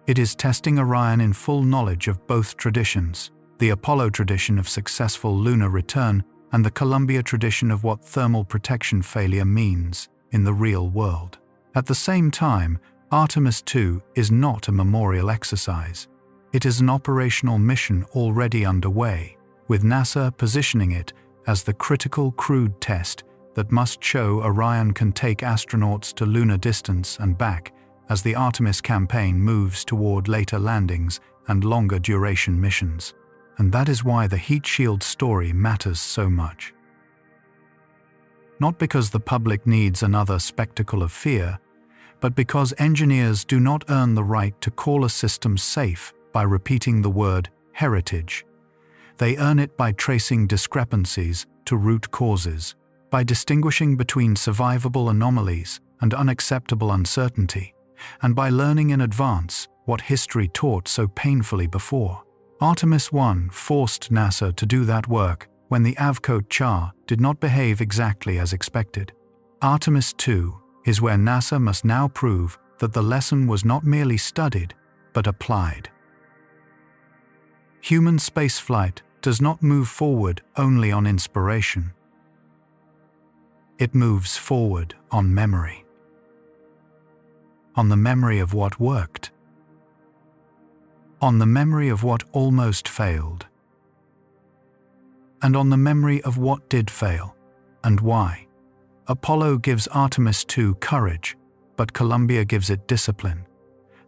It is testing Orion in full knowledge of both traditions, the Apollo tradition of successful lunar return and the Columbia tradition of what thermal protection failure means in the real world. At the same time, Artemis II is not a memorial exercise. It is an operational mission already underway, with NASA positioning it as the critical crewed test that must show Orion can take astronauts to lunar distance and back as the Artemis campaign moves toward later landings and longer duration missions. And that is why the heat shield story matters so much. Not because the public needs another spectacle of fear, but because engineers do not earn the right to call a system safe by repeating the word heritage. They earn it by tracing discrepancies to root causes, by distinguishing between survivable anomalies and unacceptable uncertainty, and by learning in advance what history taught so painfully before. Artemis I forced NASA to do that work when the Avcot char did not behave exactly as expected. Artemis II is where NASA must now prove that the lesson was not merely studied, but applied. Human spaceflight does not move forward only on inspiration. It moves forward on memory. On the memory of what worked. On the memory of what almost failed. And on the memory of what did fail, and why. Apollo gives Artemis II courage, but Columbia gives it discipline,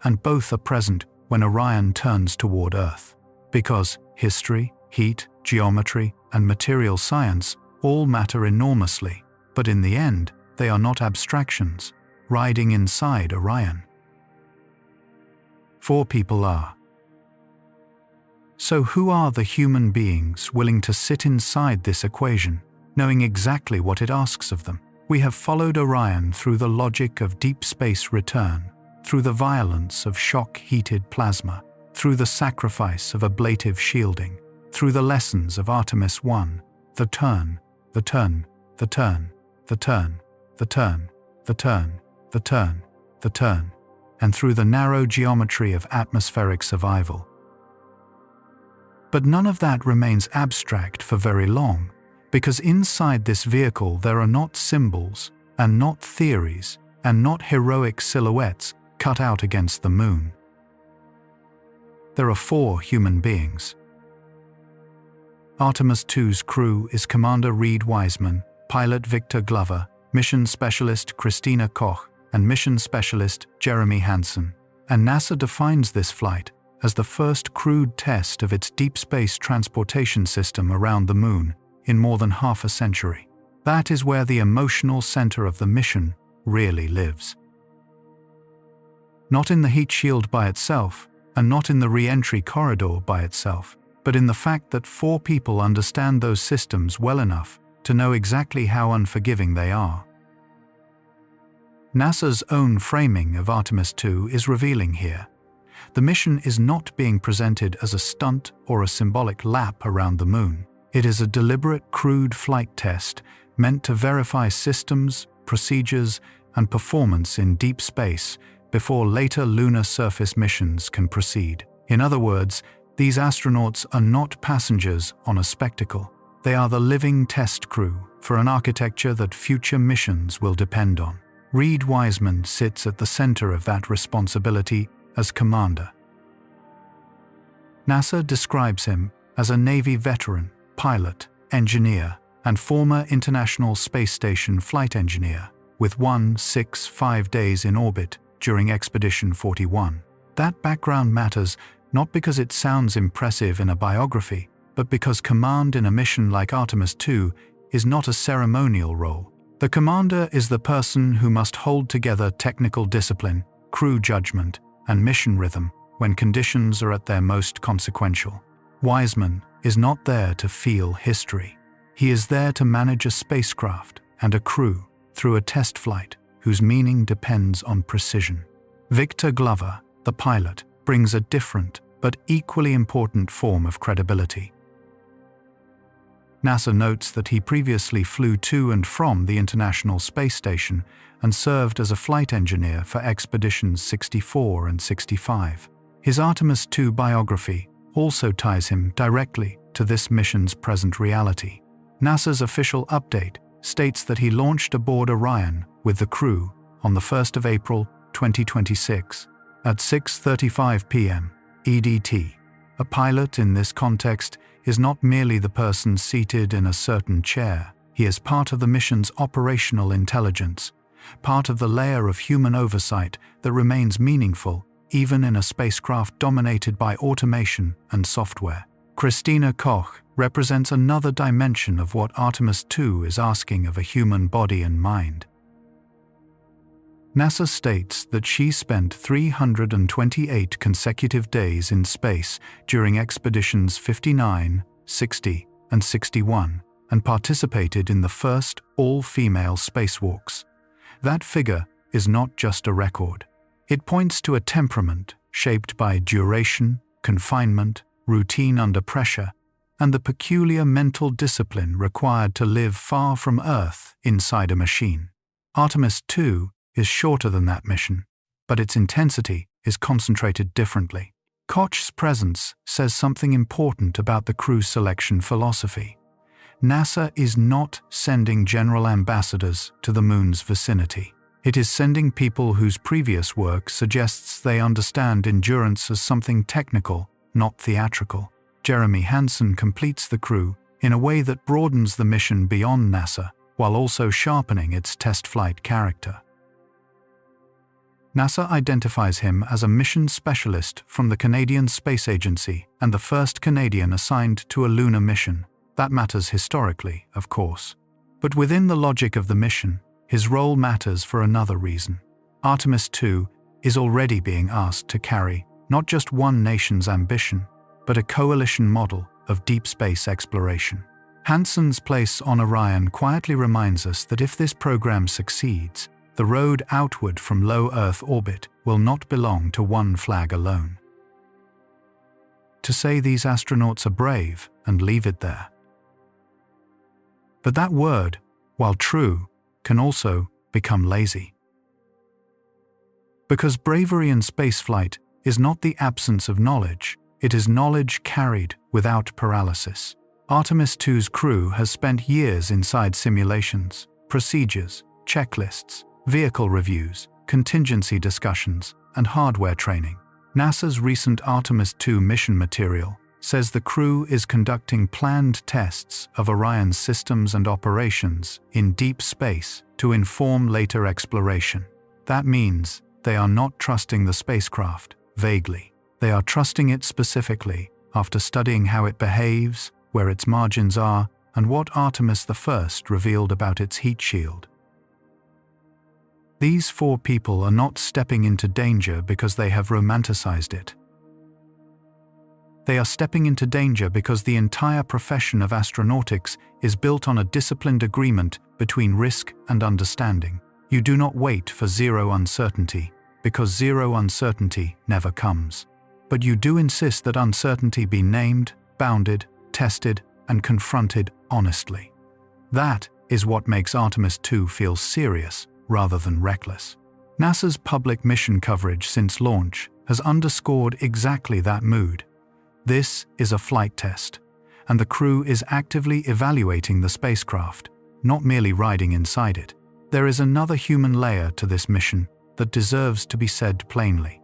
and both are present when Orion turns toward Earth. Because history, heat, geometry, and material science all matter enormously, but in the end, they are not abstractions, riding inside Orion. 4 people are. So who are the human beings willing to sit inside this equation, knowing exactly what it asks of them? We have followed Orion through the logic of deep space return, through the violence of shock-heated plasma, through the sacrifice of ablative shielding, through the lessons of Artemis I, the turn, the turn, the turn, the turn, the turn, the turn, the turn, the turn, and through the narrow geometry of atmospheric survival. But none of that remains abstract for very long, because inside this vehicle there are not symbols, and not theories, and not heroic silhouettes cut out against the moon. There are 4 human beings. Artemis II's crew is Commander Reed Wiseman, pilot Victor Glover, mission specialist Christina Koch, and mission specialist Jeremy Hansen. And NASA defines this flight as the first crewed test of its deep space transportation system around the moon in more than half a century. That is where the emotional center of the mission really lives. Not in the heat shield by itself, and not in the re-entry corridor by itself, but in the fact that 4 people understand those systems well enough to know exactly how unforgiving they are. NASA's own framing of Artemis II is revealing here. The mission is not being presented as a stunt or a symbolic lap around the moon. It is a deliberate crewed flight test meant to verify systems, procedures, and performance in deep space before later lunar surface missions can proceed. In other words, these astronauts are not passengers on a spectacle. They are the living test crew for an architecture that future missions will depend on. Reed Wiseman sits at the center of that responsibility as commander. NASA describes him as a Navy veteran, pilot, engineer, and former International Space Station flight engineer, with 165 days in orbit during Expedition 41. That background matters not because it sounds impressive in a biography, but because command in a mission like Artemis II is not a ceremonial role. The commander is the person who must hold together technical discipline, crew judgment, and mission rhythm when conditions are at their most consequential. Wiseman is not there to feel history. He is there to manage a spacecraft and a crew through a test flight whose meaning depends on precision. Victor Glover, the pilot, brings a different but equally important form of credibility. NASA notes that he previously flew to and from the International Space Station and served as a flight engineer for Expeditions 64 and 65. His Artemis II biography also ties him directly to this mission's present reality. NASA's official update states that he launched aboard Orion with the crew on the 1st of April 2026 at 6:35 p.m. EDT. A pilot in this context is not merely the person seated in a certain chair. He is part of the mission's operational intelligence, part of the layer of human oversight that remains meaningful even in a spacecraft dominated by automation and software. Christina Koch represents another dimension of what Artemis II is asking of a human body and mind. NASA states that she spent 328 consecutive days in space during expeditions 59, 60, and 61, and participated in the first all-female spacewalks. That figure is not just a record. It points to a temperament shaped by duration, confinement, routine under pressure, and the peculiar mental discipline required to live far from Earth inside a machine. Artemis II is shorter than that mission, but its intensity is concentrated differently. Koch's presence says something important about the crew selection philosophy. NASA is not sending general ambassadors to the moon's vicinity. It is sending people whose previous work suggests they understand endurance as something technical, not theatrical. Jeremy Hansen completes the crew in a way that broadens the mission beyond NASA, while also sharpening its test flight character. NASA identifies him as a mission specialist from the Canadian Space Agency and the first Canadian assigned to a lunar mission. That matters historically, of course. But within the logic of the mission, his role matters for another reason. Artemis II is already being asked to carry not just one nation's ambition, but a coalition model of deep space exploration. Hansen's place on Orion quietly reminds us that if this program succeeds, the road outward from low Earth orbit will not belong to one flag alone. To say these astronauts are brave and leave it there. But that word, while true, can also become lazy. Because bravery in spaceflight is not the absence of knowledge, it is knowledge carried without paralysis. Artemis II's crew has spent years inside simulations, procedures, checklists, vehicle reviews, contingency discussions, and hardware training. NASA's recent Artemis II mission material says the crew is conducting planned tests of Orion's systems and operations in deep space to inform later exploration. That means they are not trusting the spacecraft vaguely. They are trusting it specifically after studying how it behaves, where its margins are, and what Artemis I revealed about its heat shield. These four people are not stepping into danger because they have romanticized it. They are stepping into danger because the entire profession of astronautics is built on a disciplined agreement between risk and understanding. You do not wait for zero uncertainty, because zero uncertainty never comes. But you do insist that uncertainty be named, bounded, tested, and confronted honestly. That is what makes Artemis II feel serious rather than reckless. NASA's public mission coverage since launch has underscored exactly that mood. This is a flight test, and the crew is actively evaluating the spacecraft, not merely riding inside it. There is another human layer to this mission that deserves to be said plainly.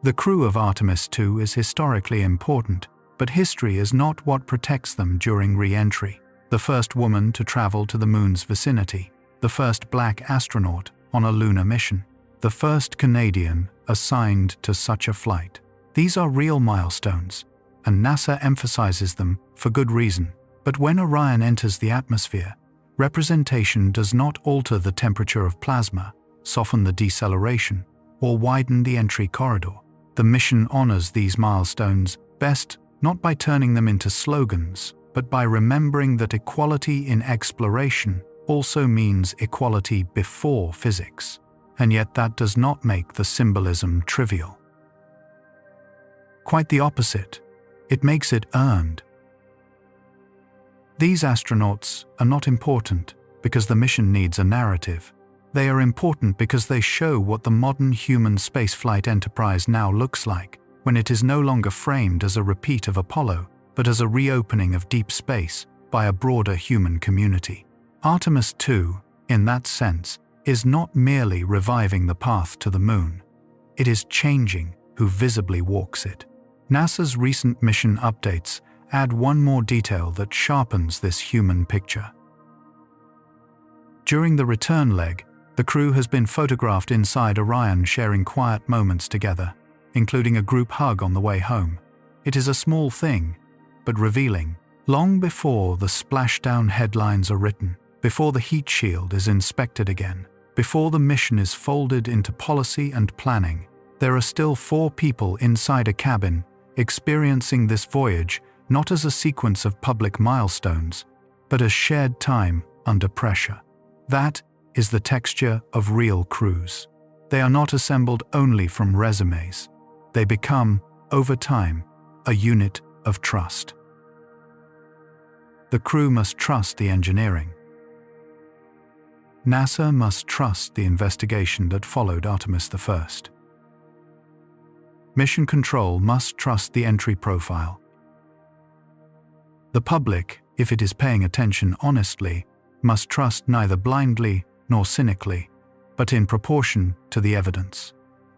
The crew of Artemis II is historically important, but history is not what protects them during re-entry. The first woman to travel to the moon's vicinity, the first black astronaut on a lunar mission, the first Canadian assigned to such a flight. These are real milestones, and NASA emphasizes them for good reason. But when Orion enters the atmosphere, representation does not alter the temperature of plasma, soften the deceleration, or widen the entry corridor. The mission honors these milestones best not by turning them into slogans, but by remembering that equality in exploration also means equality before physics. And yet that does not make the symbolism trivial. Quite the opposite. It makes it earned. These astronauts are not important because the mission needs a narrative. They are important because they show what the modern human spaceflight enterprise now looks like, when it is no longer framed as a repeat of Apollo, but as a reopening of deep space by a broader human community. Artemis II, in that sense, is not merely reviving the path to the moon. It is changing who visibly walks it. NASA's recent mission updates add one more detail that sharpens this human picture. During the return leg, the crew has been photographed inside Orion sharing quiet moments together, including a group hug on the way home. It is a small thing, but revealing. Long before the splashdown headlines are written, before the heat shield is inspected again, before the mission is folded into policy and planning, there are still 4 people inside a cabin experiencing this voyage not as a sequence of public milestones, but as shared time under pressure. That is the texture of real crews. They are not assembled only from resumes. They become, over time, a unit of trust. The crew must trust the engineering. NASA must trust the investigation that followed Artemis I. Mission Control must trust the entry profile. The public, if it is paying attention honestly, must trust neither blindly nor cynically, but in proportion to the evidence.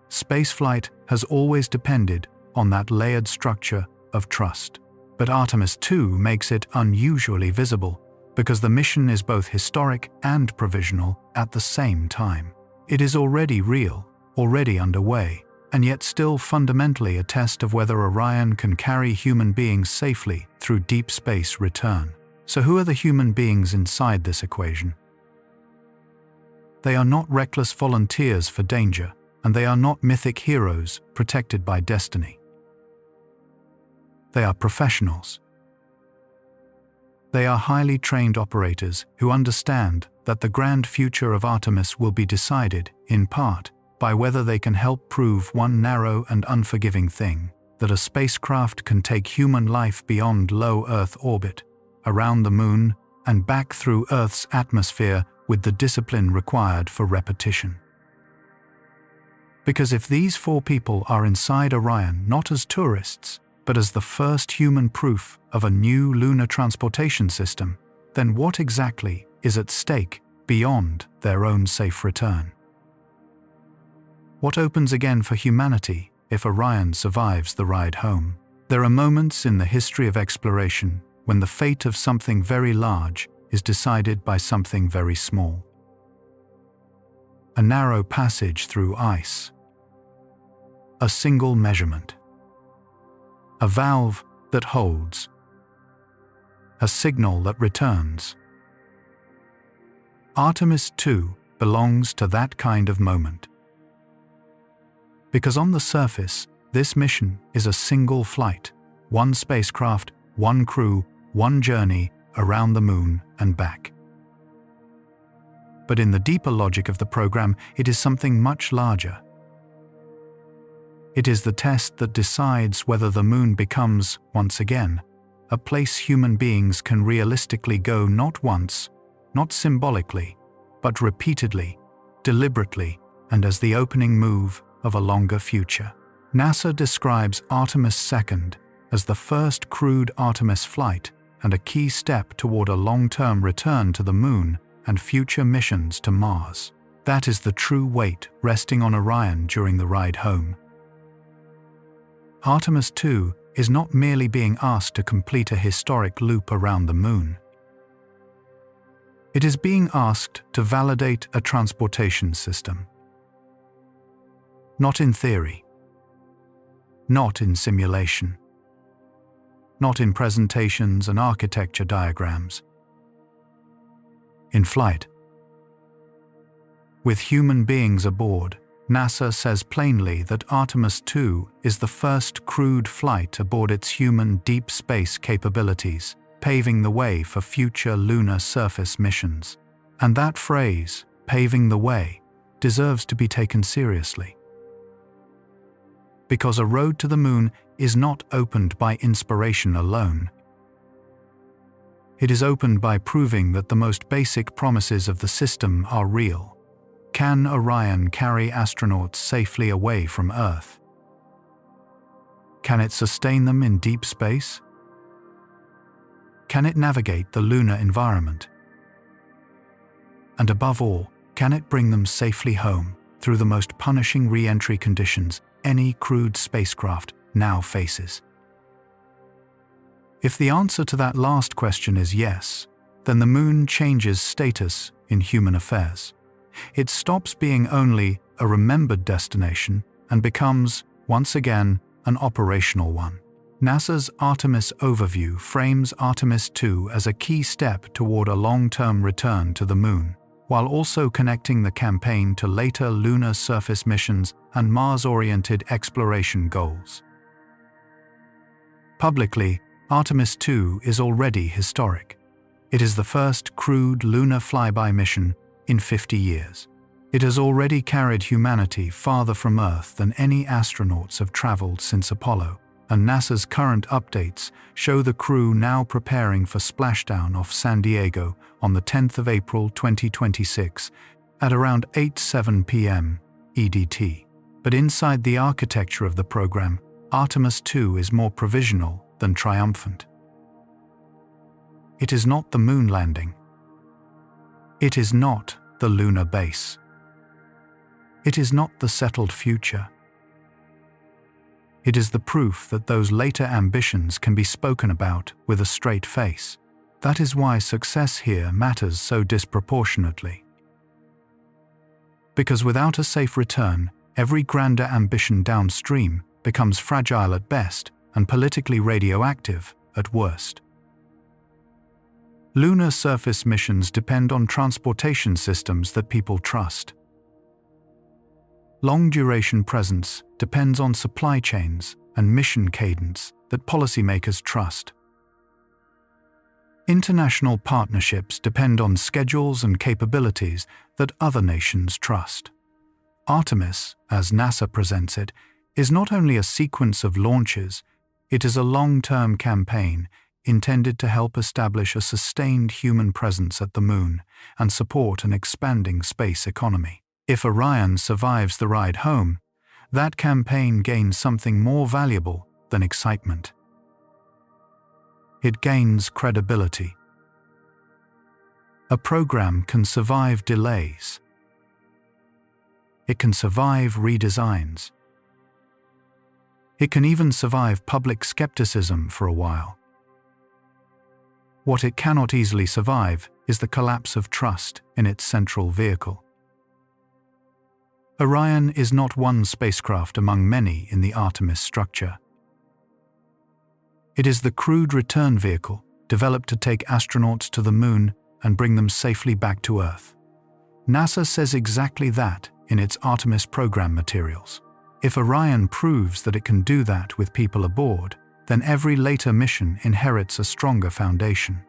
Spaceflight has always depended on that layered structure of trust. But Artemis II makes it unusually visible because the mission is both historic and provisional at the same time. It is already real, already underway, and yet still fundamentally a test of whether Orion can carry human beings safely through deep space return. So who are the human beings inside this equation? They are not reckless volunteers for danger, and they are not mythic heroes protected by destiny. They are professionals. They are highly trained operators who understand that the grand future of Artemis will be decided, in part, by whether they can help prove one narrow and unforgiving thing, that a spacecraft can take human life beyond low Earth orbit, around the Moon, and back through Earth's atmosphere with the discipline required for repetition. Because if these 4 people are inside Orion not as tourists, but as the first human proof of a new lunar transportation system, then what exactly is at stake beyond their own safe return? What opens again for humanity if Orion survives the ride home? There are moments in the history of exploration when the fate of something very large is decided by something very small. A narrow passage through ice. A single measurement. A valve that holds. A signal that returns. Artemis II belongs to that kind of moment. Because on the surface, this mission is a single flight, one spacecraft, one crew, one journey around the Moon and back. But in the deeper logic of the program, it is something much larger. It is the test that decides whether the Moon becomes, once again, a place human beings can realistically go not once, not symbolically, but repeatedly, deliberately, and as the opening move of a longer future. NASA describes Artemis II as the first crewed Artemis flight and a key step toward a long-term return to the Moon and future missions to Mars. That is the true weight resting on Orion during the ride home. Artemis II is not merely being asked to complete a historic loop around the Moon. It is being asked to validate a transportation system. Not in theory. Not in simulation. Not in presentations and architecture diagrams. In flight. With human beings aboard, NASA says plainly that Artemis II is the first crewed flight aboard its human deep space capabilities, paving the way for future lunar surface missions. And that phrase, paving the way, deserves to be taken seriously. Because a road to the Moon is not opened by inspiration alone. It is opened by proving that the most basic promises of the system are real. Can Orion carry astronauts safely away from Earth? Can it sustain them in deep space? Can it navigate the lunar environment? And above all, can it bring them safely home through the most punishing re-entry conditions any crewed spacecraft now faces. If the answer to that last question is yes, then the Moon changes status in human affairs. It stops being only a remembered destination and becomes, once again, an operational one. NASA's Artemis overview frames Artemis II as a key step toward a long-term return to the Moon, while also connecting the campaign to later lunar surface missions and Mars-oriented exploration goals. Publicly, Artemis II is already historic. It is the first crewed lunar flyby mission in 50 years. It has already carried humanity farther from Earth than any astronauts have traveled since Apollo, and NASA's current updates show the crew now preparing for splashdown off San Diego on the 10th of April 2026 at around 8:07 p.m. EDT. But inside the architecture of the program, Artemis II is more provisional than triumphant. It is not the moon landing. It is not the lunar base. It is not the settled future. It is the proof that those later ambitions can be spoken about with a straight face. That is why success here matters so disproportionately. Because without a safe return, every grander ambition downstream becomes fragile at best and politically radioactive at worst. Lunar surface missions depend on transportation systems that people trust. Long-duration presence depends on supply chains and mission cadence that policymakers trust. International partnerships depend on schedules and capabilities that other nations trust. Artemis, as NASA presents it, is not only a sequence of launches, it is a long-term campaign intended to help establish a sustained human presence at the Moon and support an expanding space economy. If Orion survives the ride home, that campaign gains something more valuable than excitement. It gains credibility. A program can survive delays. It can survive redesigns. It can even survive public skepticism for a while. What it cannot easily survive is the collapse of trust in its central vehicle. Orion is not one spacecraft among many in the Artemis structure. It is the crewed return vehicle developed to take astronauts to the Moon and bring them safely back to Earth. NASA says exactly that in its Artemis program materials. If Orion proves that it can do that with people aboard, then every later mission inherits a stronger foundation.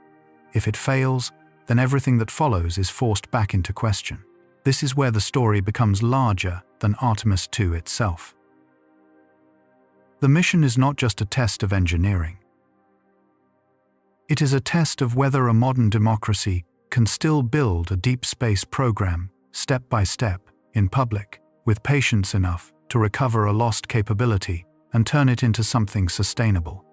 If it fails, then everything that follows is forced back into question. This is where the story becomes larger than Artemis II itself. The mission is not just a test of engineering. It is a test of whether a modern democracy can still build a deep space program, step by step, in public, with patience enough to recover a lost capability and turn it into something sustainable.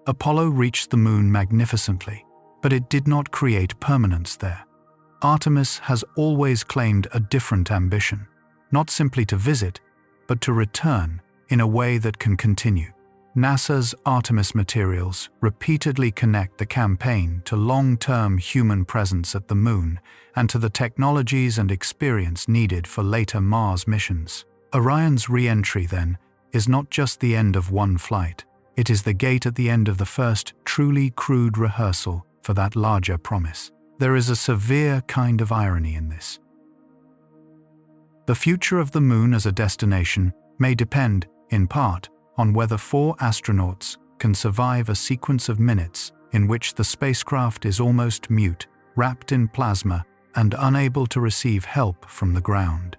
Apollo reached the Moon magnificently, but it did not create permanence there. Artemis has always claimed a different ambition, not simply to visit, but to return in a way that can continue. NASA's Artemis materials repeatedly connect the campaign to long-term human presence at the Moon and to the technologies and experience needed for later Mars missions. Orion's re-entry, then, is not just the end of one flight. It is the gate at the end of the first truly crewed rehearsal for that larger promise. There is a severe kind of irony in this. The future of the Moon as a destination may depend, in part, on whether 4 astronauts can survive a sequence of minutes in which the spacecraft is almost mute, wrapped in plasma, and unable to receive help from the ground.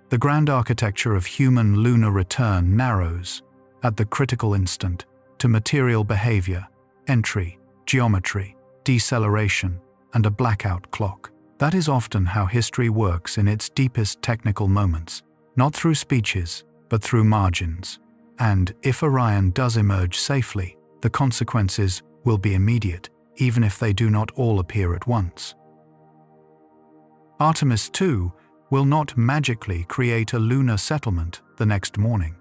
The grand architecture of human lunar return narrows, at the critical instant, to material behavior, entry, geometry, deceleration, and a blackout clock. That is often how history works in its deepest technical moments, not through speeches, but through margins. And if Orion does emerge safely, the consequences will be immediate, even if they do not all appear at once. Artemis II will not magically create a lunar settlement the next morning.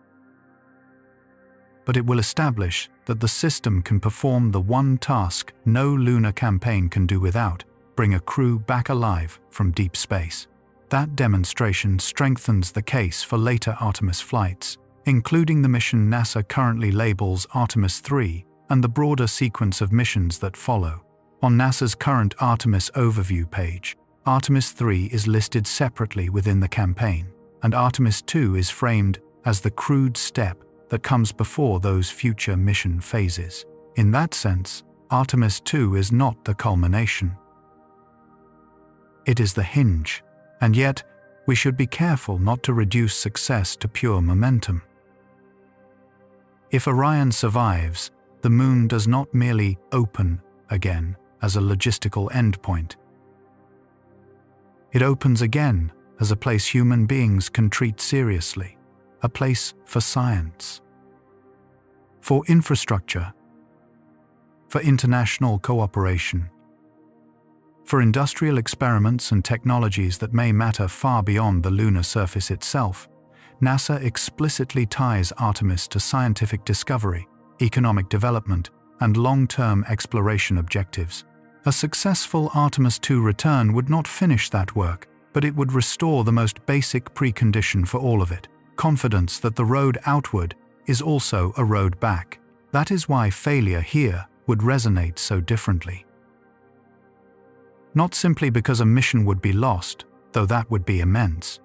But it will establish that the system can perform the one task no lunar campaign can do without: bring a crew back alive from deep space. That demonstration strengthens the case for later Artemis flights, including the mission NASA currently labels Artemis III and the broader sequence of missions that follow. On NASA's current Artemis overview page, Artemis III is listed separately within the campaign, and Artemis II is framed as the crewed step that comes before those future mission phases. In that sense, Artemis II is not the culmination. It is the hinge, and yet we should be careful not to reduce success to pure momentum. If Orion survives, the Moon does not merely open again as a logistical endpoint. It opens again as a place human beings can treat seriously, a place for science, for infrastructure, for international cooperation, for industrial experiments and technologies that may matter far beyond the lunar surface itself. NASA explicitly ties Artemis to scientific discovery, economic development, and long-term exploration objectives. A successful Artemis II return would not finish that work, but it would restore the most basic precondition for all of it: confidence that the road outward is also a road back. That is why failure here would resonate so differently. Not simply because a mission would be lost, though that would be immense,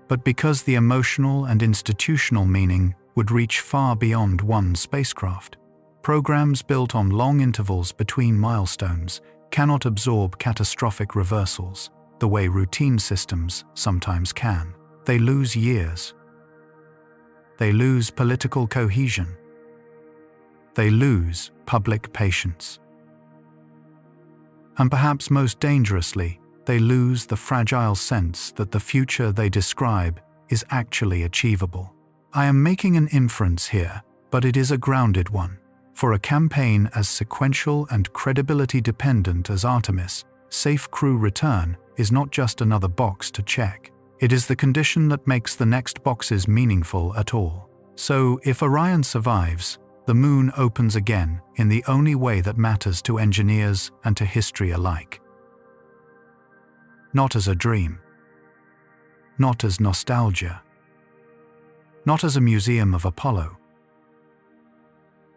but because the emotional and institutional meaning would reach far beyond one spacecraft. Programs built on long intervals between milestones cannot absorb catastrophic reversals the way routine systems sometimes can. They lose years. They lose political cohesion. They lose public patience. And perhaps most dangerously, they lose the fragile sense that the future they describe is actually achievable. I am making an inference here, but it is a grounded one. For a campaign as sequential and credibility-dependent as Artemis, safe crew return is not just another box to check. It is the condition that makes the next boxes meaningful at all. So, if Orion survives, the Moon opens again in the only way that matters to engineers and to history alike. Not as a dream. Not as nostalgia. Not as a museum of Apollo.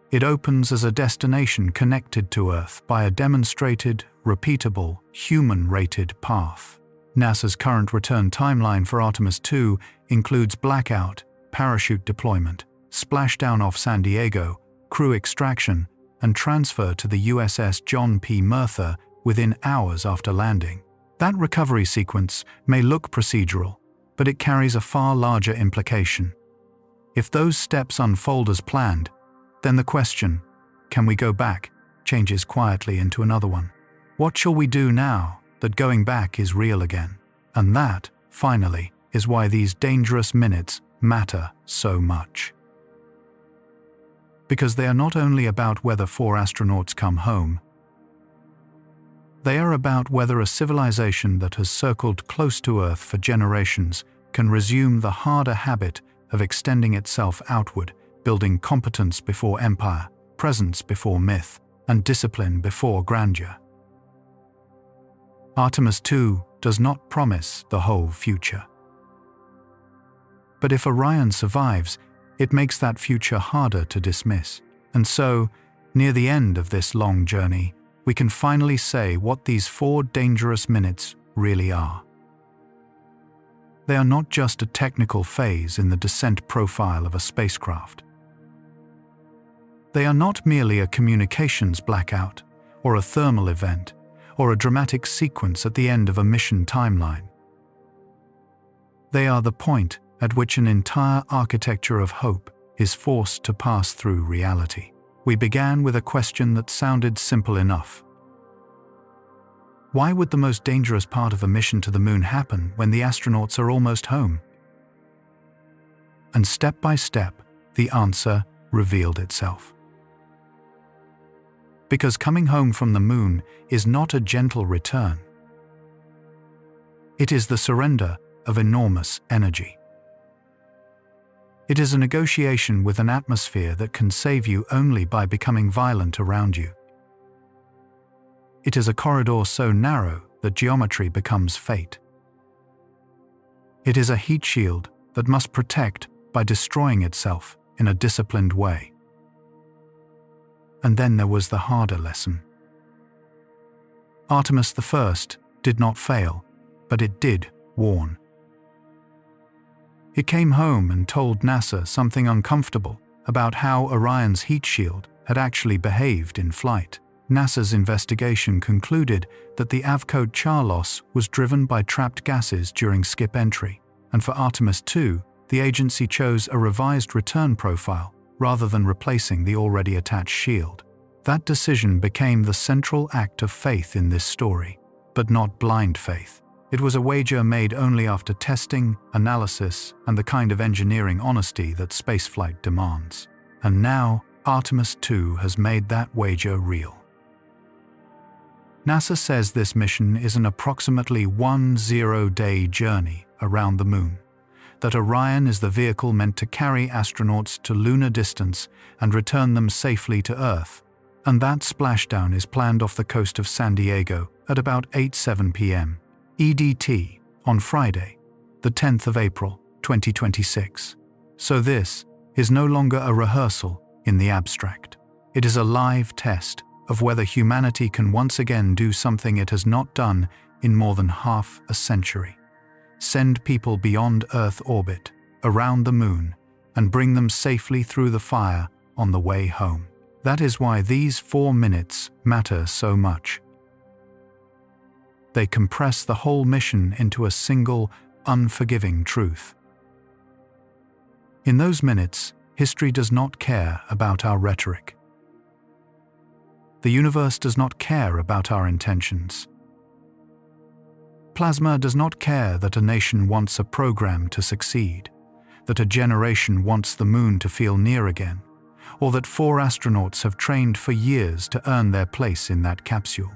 It opens as a destination connected to Earth by a demonstrated, repeatable, human-rated path. NASA's current return timeline for Artemis II includes blackout, parachute deployment, splashdown off San Diego, crew extraction, and transfer to the USS John P. Murtha within hours after landing. That recovery sequence may look procedural, but it carries a far larger implication. If those steps unfold as planned, then the question, can we go back, changes quietly into another one. What shall we do now that going back is real again? And that, finally, is why these dangerous minutes matter so much. Because they are not only about whether 4 astronauts come home, they are about whether a civilization that has circled close to Earth for generations can resume the harder habit of extending itself outward, building competence before empire, presence before myth, and discipline before grandeur. Artemis II does not promise the whole future. But if Orion survives, it makes that future harder to dismiss. And so, near the end of this long journey, we can finally say what these 4 dangerous minutes really are. They are not just a technical phase in the descent profile of a spacecraft. They are not merely a communications blackout, or a thermal event, or a dramatic sequence at the end of a mission timeline. They are the point at which an entire architecture of hope is forced to pass through reality. We began with a question that sounded simple enough. Why would the most dangerous part of a mission to the Moon happen when the astronauts are almost home? And step by step, the answer revealed itself. Because coming home from the Moon is not a gentle return. It is the surrender of enormous energy. It is a negotiation with an atmosphere that can save you only by becoming violent around you. It is a corridor so narrow that geometry becomes fate. It is a heat shield that must protect by destroying itself in a disciplined way. And then there was the harder lesson. Artemis I did not fail, but it did warn. It came home and told NASA something uncomfortable about how Orion's heat shield had actually behaved in flight. NASA's investigation concluded that the Avcode char loss was driven by trapped gases during skip entry, and for Artemis II, the agency chose a revised return profile rather than replacing the already attached shield. That decision became the central act of faith in this story, but not blind faith. It was a wager made only after testing, analysis, and the kind of engineering honesty that spaceflight demands. And now, Artemis II has made that wager real. NASA says this mission is an approximately 10-day journey around the Moon, that Orion is the vehicle meant to carry astronauts to lunar distance and return them safely to Earth, and that splashdown is planned off the coast of San Diego at about 8:07 p.m. EDT on Friday, the 10th of April, 2026. So this is no longer a rehearsal in the abstract. It is a live test of whether humanity can once again do something it has not done in more than half a century. Send people beyond Earth orbit, around the Moon, and bring them safely through the fire on the way home. That is why these 4 minutes matter so much. They compress the whole mission into a single, unforgiving truth. In those minutes, history does not care about our rhetoric. The universe does not care about our intentions. Plasma does not care that a nation wants a program to succeed, that a generation wants the Moon to feel near again, or that 4 astronauts have trained for years to earn their place in that capsule.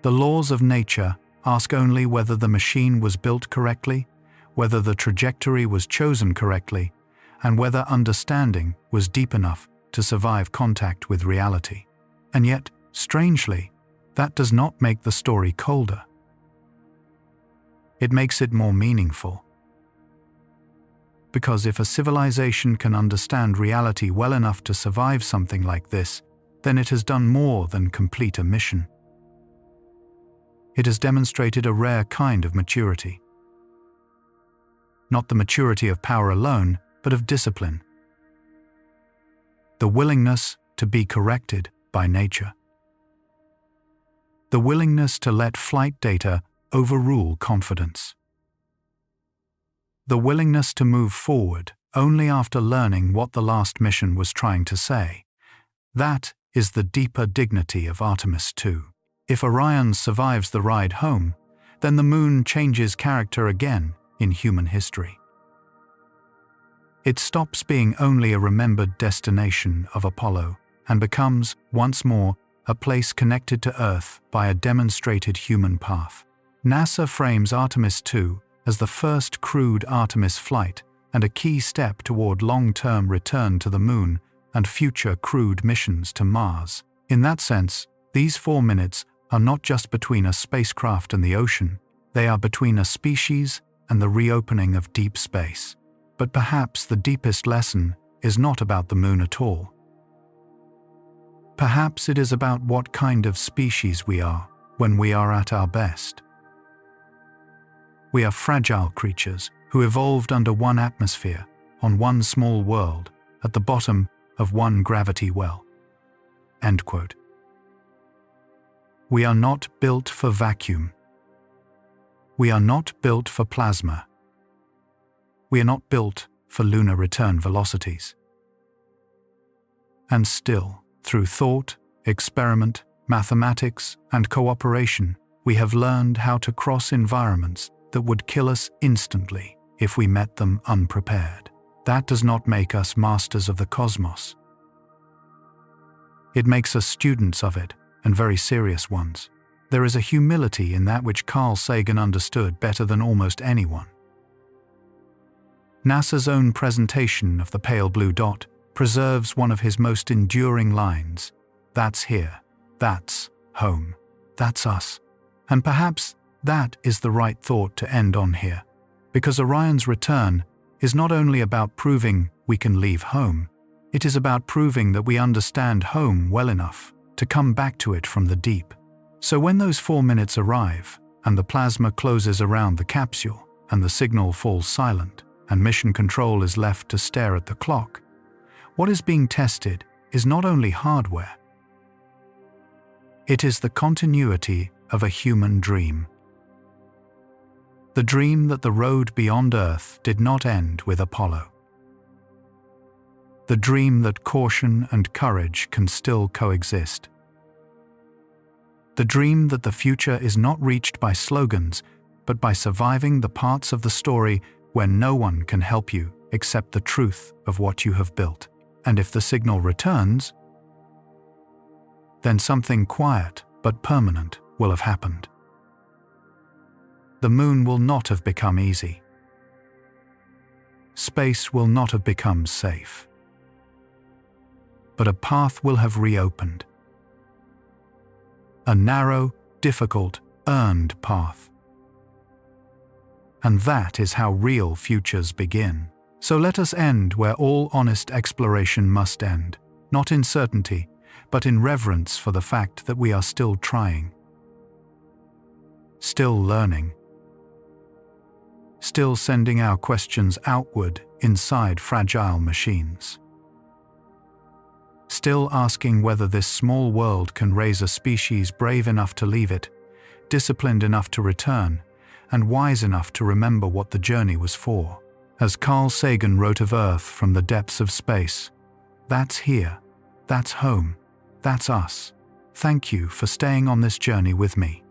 The laws of nature ask only whether the machine was built correctly, whether the trajectory was chosen correctly, and whether understanding was deep enough to survive contact with reality. And yet, strangely, that does not make the story colder. It makes it more meaningful. Because if a civilization can understand reality well enough to survive something like this, then it has done more than complete a mission. It has demonstrated a rare kind of maturity. Not the maturity of power alone, but of discipline. The willingness to be corrected by nature. The willingness to let flight data overrule confidence. The willingness to move forward only after learning what the last mission was trying to say. That is the deeper dignity of Artemis II. If Orion survives the ride home, then the Moon changes character again in human history. It stops being only a remembered destination of Apollo and becomes, once more, a place connected to Earth by a demonstrated human path. NASA frames Artemis II as the first crewed Artemis flight and a key step toward long-term return to the Moon and future crewed missions to Mars. In that sense, these 4 minutes are not just between a spacecraft and the ocean, they are between a species and the reopening of deep space. But perhaps the deepest lesson is not about the Moon at all. Perhaps it is about what kind of species we are when we are at our best. We are fragile creatures who evolved under one atmosphere, on one small world, at the bottom of one gravity well. End quote. We are not built for vacuum. We are not built for plasma. We are not built for lunar return velocities. And still, through thought, experiment, mathematics, and cooperation, we have learned how to cross environments that would kill us instantly if we met them unprepared. That does not make us masters of the cosmos. It makes us students of it, and very serious ones. There is a humility in that which Carl Sagan understood better than almost anyone. NASA's own presentation of the pale blue dot preserves one of his most enduring lines: "That's here. That's home. That's us." And perhaps that is the right thought to end on here, because Orion's return is not only about proving we can leave home, it is about proving that we understand home well enough to come back to it from the deep. So when those 4 minutes arrive, and the plasma closes around the capsule, and the signal falls silent, and mission control is left to stare at the clock, what is being tested is not only hardware. It is the continuity of a human dream. The dream that the road beyond Earth did not end with Apollo. The dream that caution and courage can still coexist. The dream that the future is not reached by slogans, but by surviving the parts of the story where no one can help you except the truth of what you have built. And if the signal returns, then something quiet but permanent will have happened. The moon will not have become easy. Space will not have become safe. But a path will have reopened. A narrow, difficult, earned path. And that is how real futures begin. So let us end where all honest exploration must end, not in certainty, but in reverence for the fact that we are still trying. Still learning. Still sending our questions outward inside fragile machines. Still asking whether this small world can raise a species brave enough to leave it, disciplined enough to return, and wise enough to remember what the journey was for. As Carl Sagan wrote of Earth from the depths of space, "That's here, that's home, that's us. Thank you for staying on this journey with me."